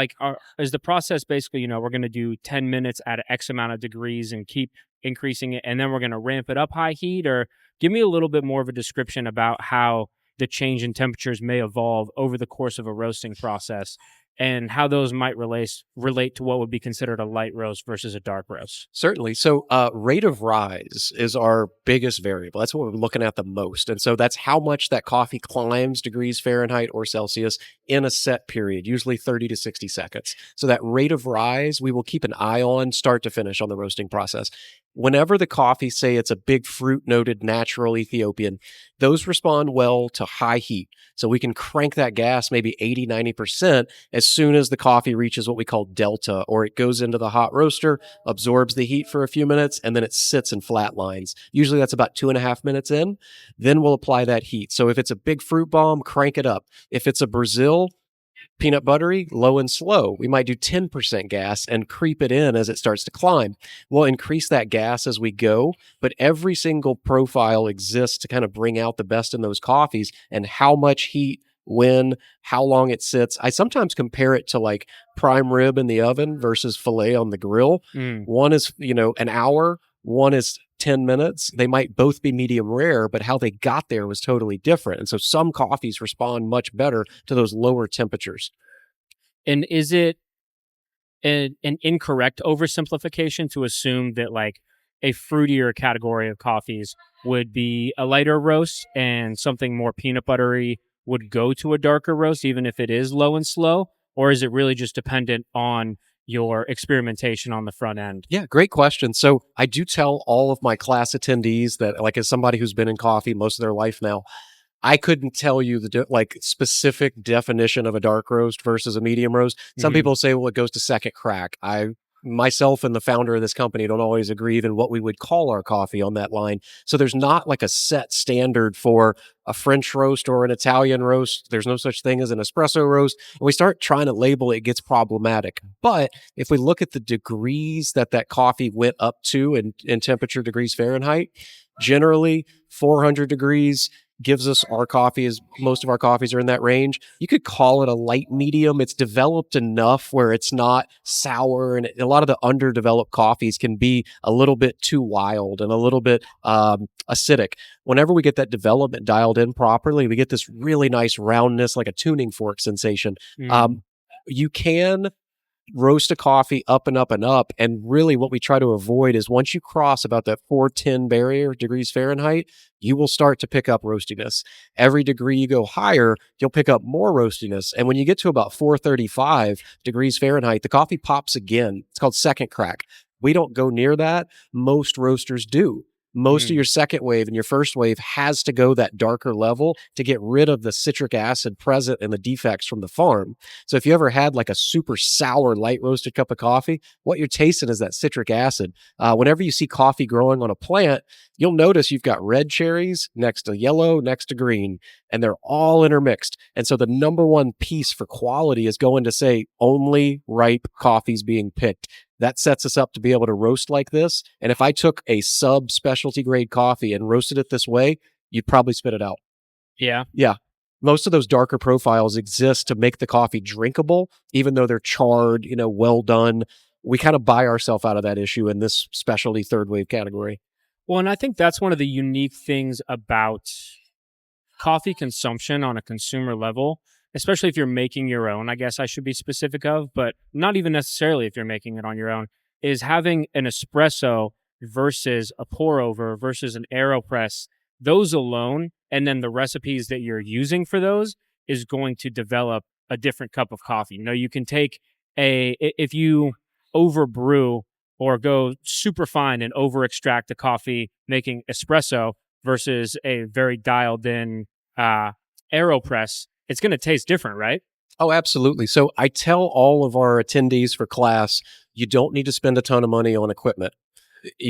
is the process basically, we're going to do 10 minutes at X amount of degrees and keep increasing it and then we're going to ramp it up high heat, or give me a little bit more of a description about how the change in temperatures may evolve over the course of a roasting process and how those might relate to what would be considered a light roast versus a dark roast. Certainly. So, rate of rise is our biggest variable. That's what we're looking at the most. And so that's how much that coffee climbs degrees Fahrenheit or Celsius in a set period, usually 30 to 60 seconds. So that rate of rise, we will keep an eye on start to finish on the roasting process. Whenever the coffee, say it's a big fruit noted natural Ethiopian, those respond well to high heat. So we can crank that gas maybe 80, 90% as soon as the coffee reaches what we call delta, or it goes into the hot roaster, absorbs the heat for a few minutes, and then it sits and flatlines. Usually that's about 2.5 minutes in. Then we'll apply that heat. So if it's a big fruit bomb, crank it up. If it's a Brazil, peanut buttery, low and slow. We might do 10% gas and creep it in as it starts to climb. We'll increase that gas as we go, but every single profile exists to kind of bring out the best in those coffees and how much heat, when, how long it sits. I sometimes compare it to like prime rib in the oven versus filet on the grill. Mm. One is, an hour, one is 10 minutes. They might both be medium rare, but how they got there was totally different. And so some coffees respond much better to those lower temperatures. And is it an incorrect oversimplification to assume that like a fruitier category of coffees would be a lighter roast and something more peanut buttery would go to a darker roast, even if it is low and slow? Or is it really just dependent on your experimentation on the front end? Yeah, great question. So I do tell all of my class attendees that, like, as somebody who's been in coffee most of their life now, I couldn't tell you the specific definition of a dark roast versus a medium roast. Some Hmm. people say, well, it goes to second crack. I myself and the founder of this company don't always agree even what we would call our coffee on that line. So there's not like a set standard for a French roast or an Italian roast. There's no such thing as an espresso roast. And we start trying to label it, it gets problematic. But if we look at the degrees that that coffee went up to in temperature degrees Fahrenheit, generally 400 degrees gives us our coffee, as most of our coffees are in that range. You could call it a light medium. It's developed enough where it's not sour, and a lot of the underdeveloped coffees can be a little bit too wild and a little bit acidic. Whenever we get that development dialed in properly, we get this really nice roundness, like a tuning fork sensation. Mm, Um, you can roast a coffee up and up and up. And really, what we try to avoid is once you cross about that 410 barrier degrees Fahrenheit, you will start to pick up roastiness. Every degree you go higher, you'll pick up more roastiness. And when you get to about 435 degrees Fahrenheit, the coffee pops again. It's called second crack. We don't go near that. Most roasters do. Most of mm, your second wave and your first wave has to go that darker level to get rid of the citric acid present in the defects from the farm. So if you ever had like a super sour light roasted cup of coffee, what you're tasting is that citric acid. Whenever you see coffee growing on a plant, you'll notice you've got red cherries next to yellow, next to green, and they're all intermixed. And so the number one piece for quality is going to say only ripe coffees being picked. That sets us up to be able to roast like this. And if I took a sub specialty grade coffee and roasted it this way, you'd probably spit it out. yeah. Yeah. Most of those darker profiles exist to make the coffee drinkable, even though they're charred, well done. We kind of buy ourselves out of that issue in this specialty third wave category. Well, and I think that's one of the unique things about coffee consumption on a consumer level, especially if you're making your own, I guess I should be specific of, but not even necessarily if you're making it on your own, is having an espresso versus a pour over versus an AeroPress. Those alone, and then the recipes that you're using for those is going to develop a different cup of coffee. You can take if you overbrew or go super fine and over extract the coffee making espresso versus a very dialed in uh, AeroPress, it's going to taste different, right? Oh, absolutely. So I tell all of our attendees for class, you don't need to spend a ton of money on equipment.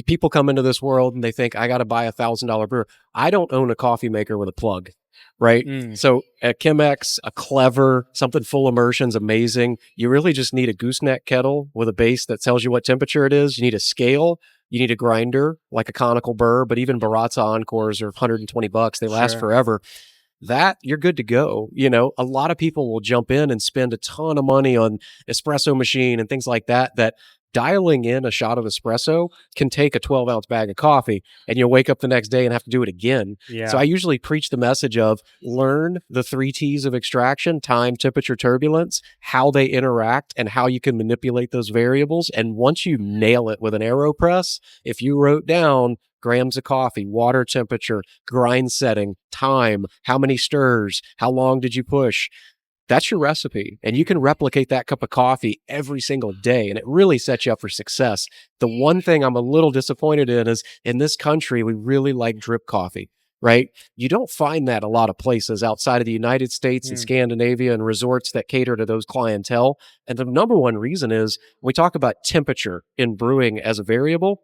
People come into this world and they think I got to buy $1,000 brewer. I don't own a coffee maker with a plug, right? Mm, So a Chemex, a Clever, something full immersion's amazing. You really just need a gooseneck kettle with a base that tells you what temperature it is. You need a scale. You need a grinder like a conical burr, but even Baratza Encores are $120. They last sure. forever. That you're good to go. A lot of people will jump in and spend a ton of money on espresso machine and things like that, that dialing in a shot of espresso can take a 12-ounce bag of coffee, and you'll wake up the next day and have to do it again. So Yeah, I usually preach the message of learn the 3 T's of extraction: time, temperature, turbulence, how they interact, and how you can manipulate those variables. And once you nail it with an AeroPress, if you wrote down grams of coffee, water temperature, grind setting, time, how many stirs, how long did you push, that's your recipe. And you can replicate that cup of coffee every single day. And it really sets you up for success. The one thing I'm a little disappointed in is in this country, we really like drip coffee, right? You don't find that a lot of places outside of the United States and mm, Scandinavia and resorts that cater to those clientele. And the number one reason is we talk about temperature in brewing as a variable.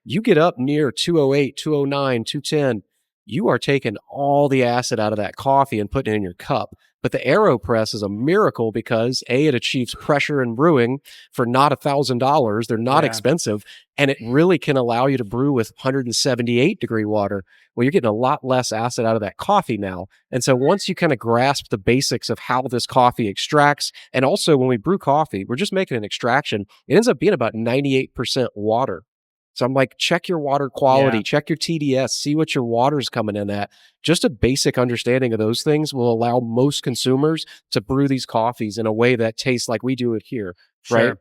You get up near 208, 209, 210, you are taking all the acid out of that coffee and putting it in your cup. But the AeroPress is a miracle because A, it achieves pressure in brewing for not $1,000. They're not yeah, expensive. And it really can allow you to brew with 178 degree water. Well, you're getting a lot less acid out of that coffee now. And so once you kind of grasp the basics of how this coffee extracts, and also when we brew coffee, we're just making an extraction. It ends up being about 98% water. So I'm like, check your water yeah. quality, check your TDS, see what your water's coming in at. Just a basic understanding of those things will allow most consumers to brew these coffees in a way that tastes like we do it here, right? Sure.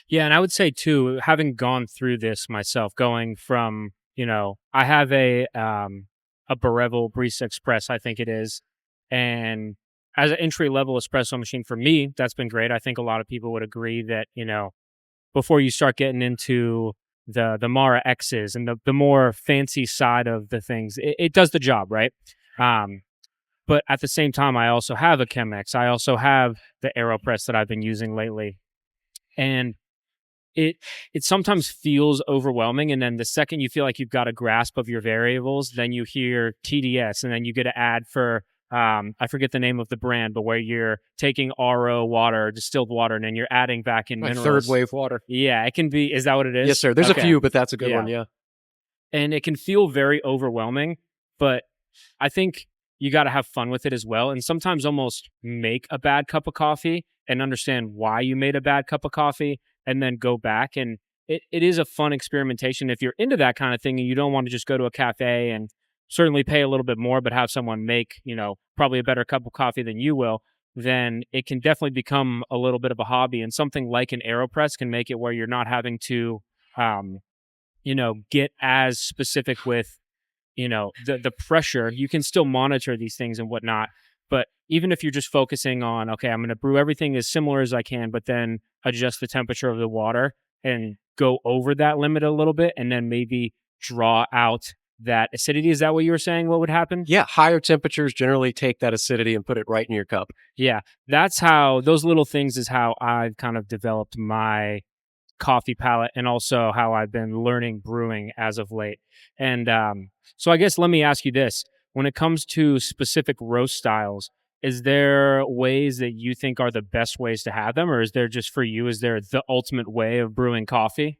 Yeah, and I would say too, having gone through this myself, going from, I have a Barevel Barista Express, I think it is. And as an entry level espresso machine for me, that's been great. I think a lot of people would agree that, before you start getting into the Mara X's and the more fancy side of the things, it does the job, right? Um, but at the same time, I also have a Chemex. I also have the AeroPress that I've been using lately. And it it sometimes feels overwhelming, and then the second you feel like you've got a grasp of your variables, then you hear TDS, and then you get an ad for I forget the name of the brand, but where you're taking RO water, distilled water, and then you're adding back in Like third minerals. wave water. Yeah, it can be. Is that what it Yes, is? sir. There's a Okay. few, but that's a good Yeah. one. Yeah. And it can feel very overwhelming, but I think you got to have fun with it as well. And sometimes almost make a bad cup of coffee and understand why you made a bad cup of coffee and then go back. And it is a fun experimentation if you're into that kind of thing and you don't want to just go to a cafe and certainly pay a little bit more, but have someone make, probably a better cup of coffee than you will. Then it can definitely become a little bit of a hobby. And something like an AeroPress can make it where you're not having to, um, get as specific with, the pressure. You can still monitor these things and whatnot. But even if you're just focusing on, okay, I'm going to brew everything as similar as I can, but then adjust the temperature of the water and go over that limit a little bit and then maybe draw out that acidity. Is that what you were saying? What would happen? Yeah. Higher temperatures generally take that acidity and put it right in your cup. Yeah. That's how those little things is how I've kind of developed my coffee palate and also how I've been learning brewing as of late. And so I guess let me ask you this. When it comes to specific roast styles, is there ways that you think are the best ways to have them? Or is there just for you, is there the ultimate way of brewing coffee?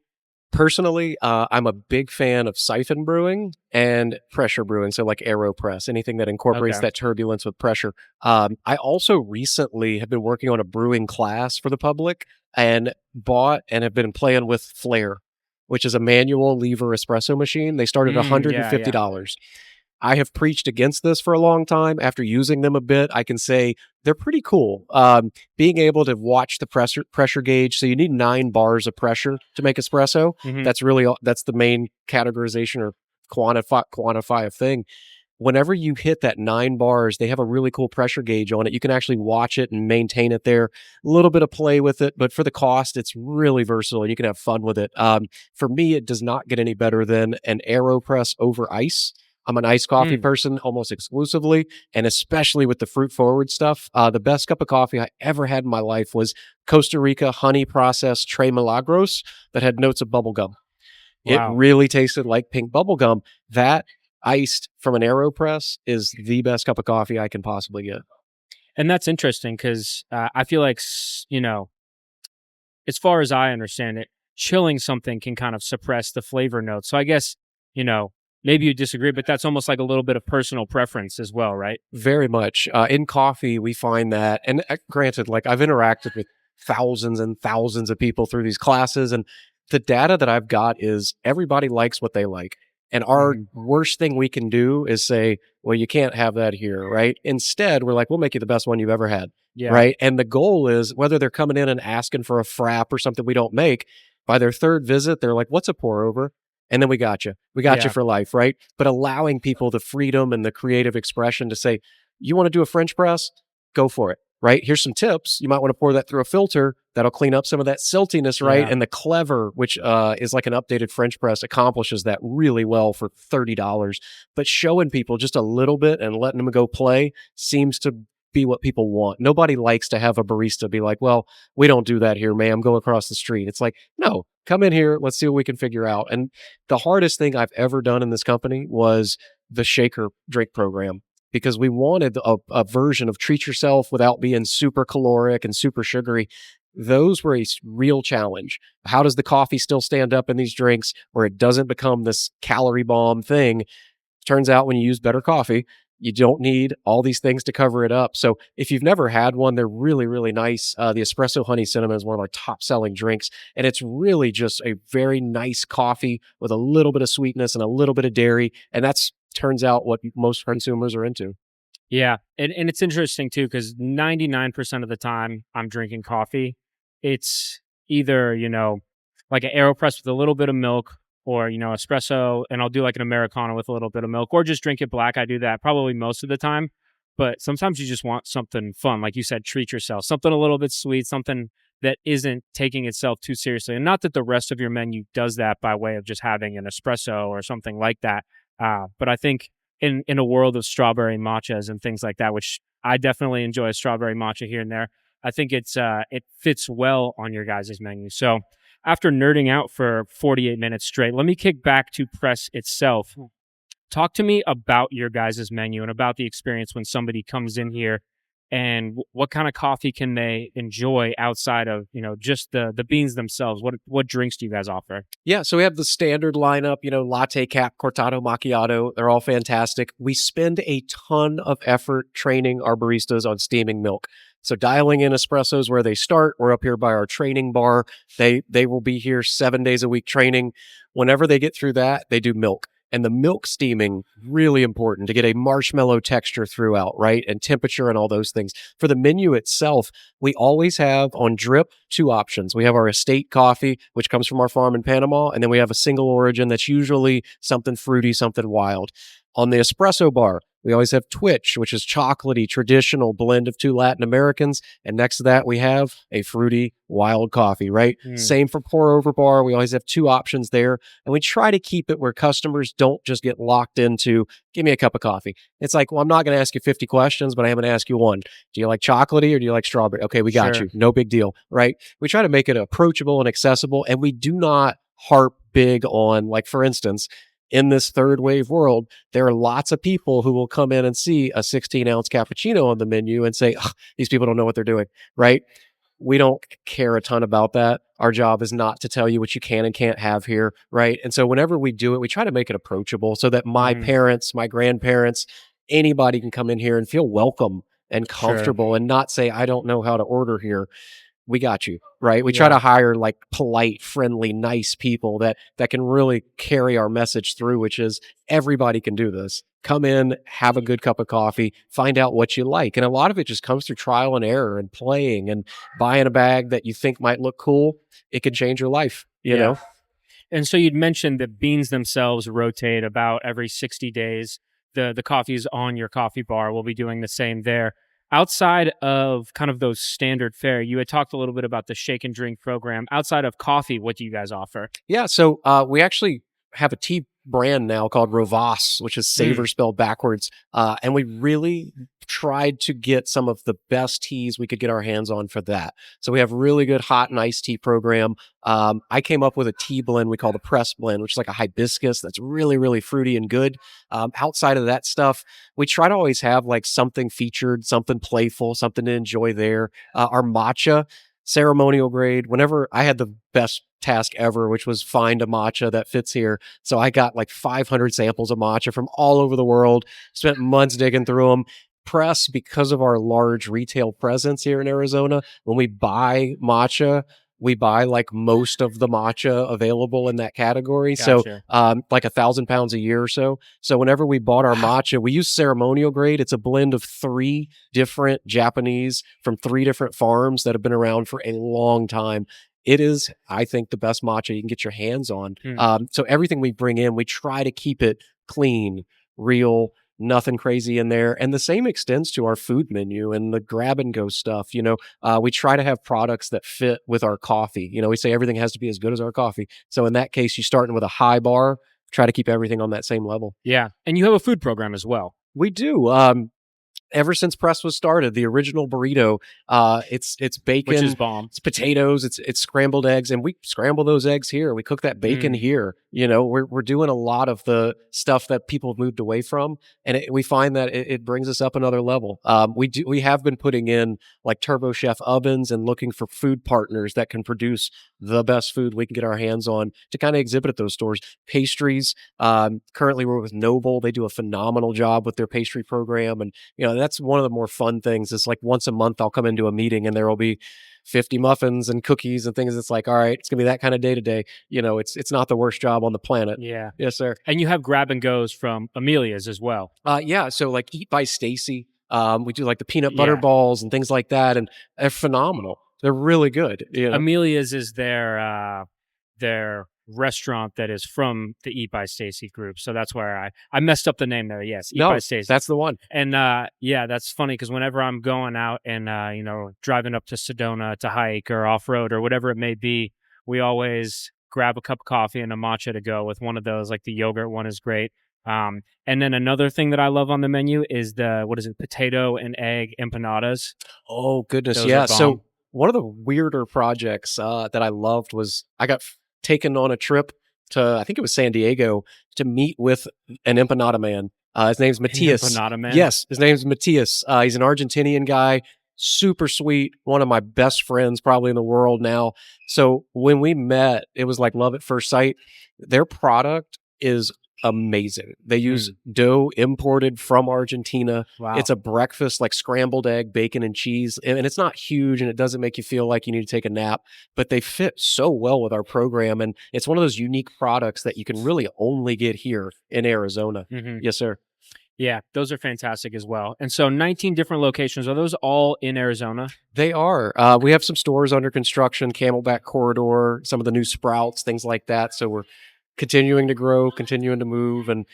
Personally, I'm a big fan of siphon brewing and pressure brewing. So, like AeroPress, anything that incorporates Okay. that turbulence with pressure. I also recently have been working on a brewing class for the public and bought and have been playing with Flair, which is a manual lever espresso machine. They start at Yeah, yeah. $150. I have preached against this for a long time. After using them a bit, I can say they're pretty cool. Being able to watch the pressure gauge, so you need 9 bars of pressure to make espresso. Hmm. That's the main categorization or quantify of thing. Whenever you hit that 9 bars, they have a really cool pressure gauge on it. You can actually watch it and maintain it there. A little bit of play with it, but for the cost, it's really versatile and you can have fun with it. For me, it does not get any better than an AeroPress over ice. I'm an iced coffee Mm, person almost exclusively, and especially with the fruit forward stuff. The best cup of coffee I ever had in my life was Costa Rica honey processed Tres Milagros that had notes of bubblegum. It wow. really tasted like pink bubblegum. That iced from an AeroPress is the best cup of coffee I can possibly get. And that's interesting because I feel like, as far as I understand it, chilling something can kind of suppress the flavor notes. So I guess, you know, maybe you disagree, but that's almost like a little bit of personal preference as well, right? Very much. In coffee, we find that, and granted, like I've interacted with thousands and thousands of people through these classes, and the data that I've got is everybody likes what they like. And our Hmm. worst thing we can do is say, well, you can't have that here, right? Instead, we're like, we'll make you the best one you've ever had, Yeah. right? And the goal is whether they're coming in and asking for a frap or something we don't make, by their third visit, they're like, what's a pour over? And then we got you. We got you Yeah. for life, right? But allowing people the freedom and the creative expression to say, you want to do a French press? Go for it, right? Here's some tips. You might want to pour that through a filter. That'll clean up some of that siltiness, right? Yeah. And the Clever, which is like an updated French press, accomplishes that really well for $30. But showing people just a little bit and letting them go play seems to be what people want. Nobody likes to have a barista be like, well, we don't do that here, ma'am. Go across the street. It's like, no, come in here. Let's see what we can figure out. And the hardest thing I've ever done in this company was the shaker drink program because we wanted a version of treat yourself without being super caloric and super sugary. Those were a real challenge. How does the coffee still stand up in these drinks where it doesn't become this calorie bomb thing? Turns out when you use better coffee, you don't need all these things to cover it up. So if you've never had one, they're really, really nice. The espresso honey cinnamon is one of our top selling drinks. And it's really just a very nice coffee with a little bit of sweetness and a little bit of dairy. And that's turns out what most consumers are into. Yeah. And it's interesting too, because 99% of the time I'm drinking coffee, it's either, like an AeroPress with a little bit of milk or, espresso, and I'll do like an Americano with a little bit of milk or just drink it black. I do that probably most of the time. But sometimes you just want something fun. Like you said, treat yourself, something a little bit sweet, something that isn't taking itself too seriously. And not that the rest of your menu does that by way of just having an espresso or something like that. But I think in a world of strawberry matchas and things like that, which I definitely enjoy a strawberry matcha here and there, I think it fits well on your guys' menu. So after nerding out for 48 minutes straight, let me kick back to press itself. Talk to me about your guys' menu and about the experience when somebody comes in here, and what kind of coffee can they enjoy outside of, just the beans themselves? What drinks do you guys offer? Yeah, so we have the standard lineup, latte, cap, cortado, macchiato. They're all fantastic. We spend a ton of effort training our baristas on steaming milk. So dialing in espressos where they start. We're up here by our training bar. They will be here 7 days a week training. Whenever they get through that, they do milk. And the milk steaming, really important to get a marshmallow texture throughout, right? And temperature and all those things. For the menu itself, we always have on drip two options. We have our estate coffee, which comes from our farm in Panama, and then we have a single origin that's usually something fruity, something wild. On the espresso bar, we always have Twitch, which is chocolatey, traditional blend of two Latin Americans. And next to that, we have a fruity, wild coffee, right? Mm, Same for pour over bar. We always have two options there. And we try to keep it where customers don't just get locked into, give me a cup of coffee. It's like, well, I'm not going to ask you 50 questions, but I am going to ask you one. Do you like chocolatey or do you like strawberry? Okay, we got you. sure. No big deal, right? We try to make it approachable and accessible. And we do not harp big on, like, for instance, in this third wave world, there are lots of people who will come in and see a 16-ounce cappuccino on the menu and say, "Ugh, these people don't know what they're doing," right? We don't care a ton about that. Our job is not to tell you what you can and can't have here, right? And so whenever we do it, we try to make it approachable so that my Hmm. parents, my grandparents, anybody can come in here and feel welcome and Sure. comfortable and not say, I don't know how to order here. We got you, right? We try Yeah. to hire like polite, friendly, nice people that can really carry our message through, which is everybody can do this. Come in, have a good cup of coffee, find out what you like. And a lot of it just comes through trial and error and playing and buying a bag that you think might look cool. It can change your life, you Yeah. know? And so you'd mentioned that beans themselves rotate about every 60 days. The coffees on your coffee bar will be doing the same there. Outside of kind of those standard fare, you had talked a little bit about the shake and drink program. Outside of coffee, what do you guys offer? Yeah, so we actually have a tea brand now called Rovas, which is Mm, savor spelled backwards. And we really tried to get some of the best teas we could get our hands on for that. So we have really good hot and iced tea program. I came up with a tea blend we call the press blend, which is like a hibiscus that's really, really fruity and good. Outside of that stuff, we try to always have like something featured, something playful, something to enjoy there. Our matcha, ceremonial grade. Whenever I had the best task ever, which was find a matcha that fits here. So I got like 500 samples of matcha from all over the world, spent months digging through them. Press, because of our large retail presence here in Arizona, when we buy matcha, we buy like most of the matcha available in that category. So, gotcha. like 1,000 pounds a year or so. So, whenever we bought our Wow. matcha, we use ceremonial grade. It's a blend of three different Japanese from three different farms that have been around for a long time. It is, I think, the best matcha you can get your hands on. Hmm. So everything we bring in, we try to keep it clean, real, nothing crazy in there. And the same extends to our food menu and the grab and go stuff. We try to have products that fit with our coffee. We say everything has to be as good as our coffee. So in that case, you're starting with a high bar, try to keep everything on that same level. Yeah. And you have a food program as well, We do. Ever since press was started, the original burrito, it's which is bacon, bomb. it's potatoes, it's scrambled eggs, and we scramble those eggs here. We cook that bacon Mm, here. We're doing a lot of the stuff that people have moved away from, and we find that it brings us up another level. We have been putting in like turbo chef ovens and looking for food partners that can produce the best food we can get our hands on to kind of exhibit at those stores. Pastries. Currently, we're with Noble. They do a phenomenal job with their pastry program, and that's one of the more fun things. It's like once a month I'll come into a meeting and there will be 50 muffins and cookies and things. It's like, all right, it's gonna be that kind of day to day. It's not the worst job on the planet. yeah. Yes, sir. And you have grab and goes from Amelia's as well. Yeah. So like Eat by Stacy. We do like the peanut butter Yeah. balls and things like that, and they're phenomenal. They're really good. Amelia's is their restaurant that is from the Eat by Stacy group. So that's where I messed up the name there. Yes, Eat by No, Stacy. that's the one. And yeah, that's funny because whenever I'm going out and driving up to Sedona to hike or off road or whatever it may be, we always grab a cup of coffee and a matcha to go with one of those. Like the yogurt one is great. And then another thing that I love on the menu is the what is it, potato and egg empanadas. Oh goodness, Those are yeah. So bomb. One of the weirder projects that I loved was I got taken on a trip to, I think it was San Diego, to meet with an empanada man. His name's An Matthias. empanada man? Yes, his name's Matthias. He's an Argentinian guy, super sweet, one of my best friends probably in the world now. So when we met, it was like love at first sight. Their product is amazing. They use dough imported from Argentina. Wow. It's a breakfast like scrambled egg, bacon, and cheese. And it's not huge and it doesn't make you feel like you need to take a nap, but they fit so well with our program. And it's one of those unique products that you can really only get here in Arizona. Mhm. Yes, sir. Yeah, those are fantastic as well. And so 19 different locations. Are those all in Arizona? They are. We have some stores under construction, Camelback Corridor, some of the new Sprouts, things like that. So we're continuing to grow, continuing to move, and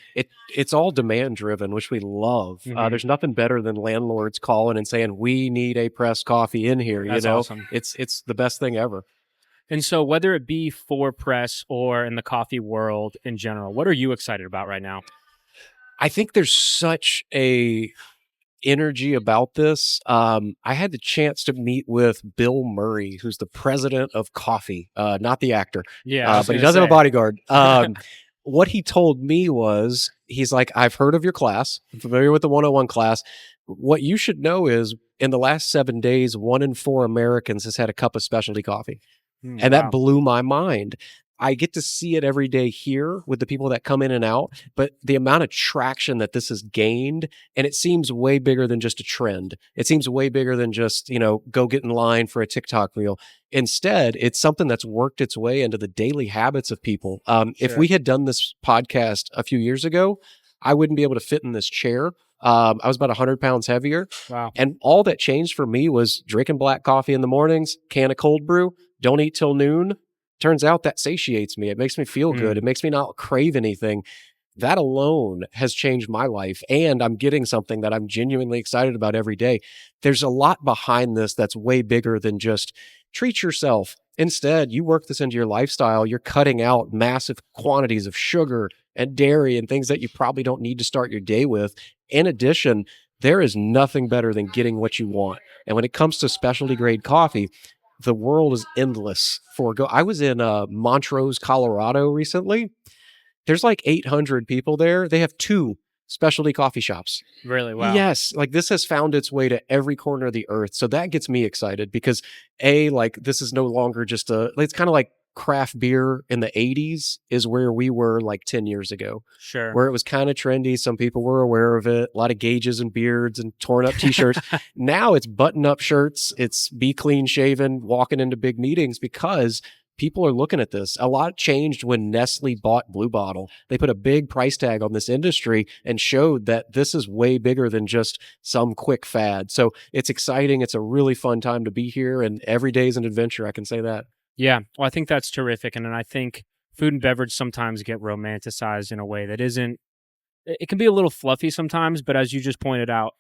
it's all demand driven, which we love. Mhm. There's nothing better than landlords calling and saying, "We need a pressed coffee in here." That's awesome. It's the best thing ever. And so whether it be for press or in the coffee world in general, what are you excited about right now? I think there's such a energy about this. I had the chance to meet with Bill Murray, who's the president of coffee, not the actor, Yeah, I was but he gonna does have a say. bodyguard. What he told me was, he's like, I've heard of your class, I'm familiar with the 101 class. What you should know is in the last 7 days, 1 in 4 Americans has had a cup of specialty coffee. And that Wow. blew my mind. I get to see it every day here with the people that come in and out, but the amount of traction that this has gained, and it seems way bigger than just a trend. It seems way bigger than just, go get in line for a TikTok reel. Instead, it's something that's worked its way into the daily habits of people. If Sure. we had done this podcast a few years ago, I wouldn't be able to fit in this chair. I was about 100 pounds heavier. Wow. And all that changed for me was drinking black coffee in the mornings, can of cold brew, don't eat till noon. Turns out that satiates me. It makes me feel good. It makes me not crave anything. That alone has changed my life. And I'm getting something that I'm genuinely excited about every day. There's a lot behind this that's way bigger than just treat yourself. Instead, you work this into your lifestyle. You're cutting out massive quantities of sugar and dairy and things that you probably don't need to start your day with. In addition, there is nothing better than getting what you want. And when it comes to specialty grade coffee, the world is endless for go. I was in Montrose, Colorado recently. There's like 800 people there. They have 2 specialty coffee shops. Really? Wow. Yes, like this has found its way to every corner of the earth. So that gets me excited because like this is no longer just it's kind of like craft beer in the 80s is where we were like 10 years ago, Sure. where it was kind of trendy. Some people were aware of it, a lot of gauges and beards and torn up t-shirts. Now it's button up shirts. It's be clean shaven, walking into big meetings because people are looking at this. A lot changed when Nestle bought Blue Bottle. They put a big price tag on this industry and showed that this is way bigger than just some quick fad. So it's exciting. It's a really fun time to be here, and every day is an adventure. I can say that. Yeah. Well, I think that's terrific. And then I think food and beverage sometimes get romanticized in a way that isn't, it can be a little fluffy sometimes, but as you just pointed out,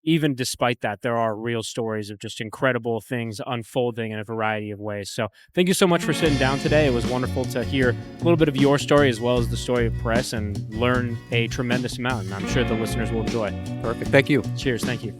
even despite that, there are real stories of just incredible things unfolding in a variety of ways. So thank you so much for sitting down today. It was wonderful to hear a little bit of your story as well as the story of Press and learn a tremendous amount. And I'm sure the listeners will enjoy. Perfect. Thank you. Cheers. Thank you.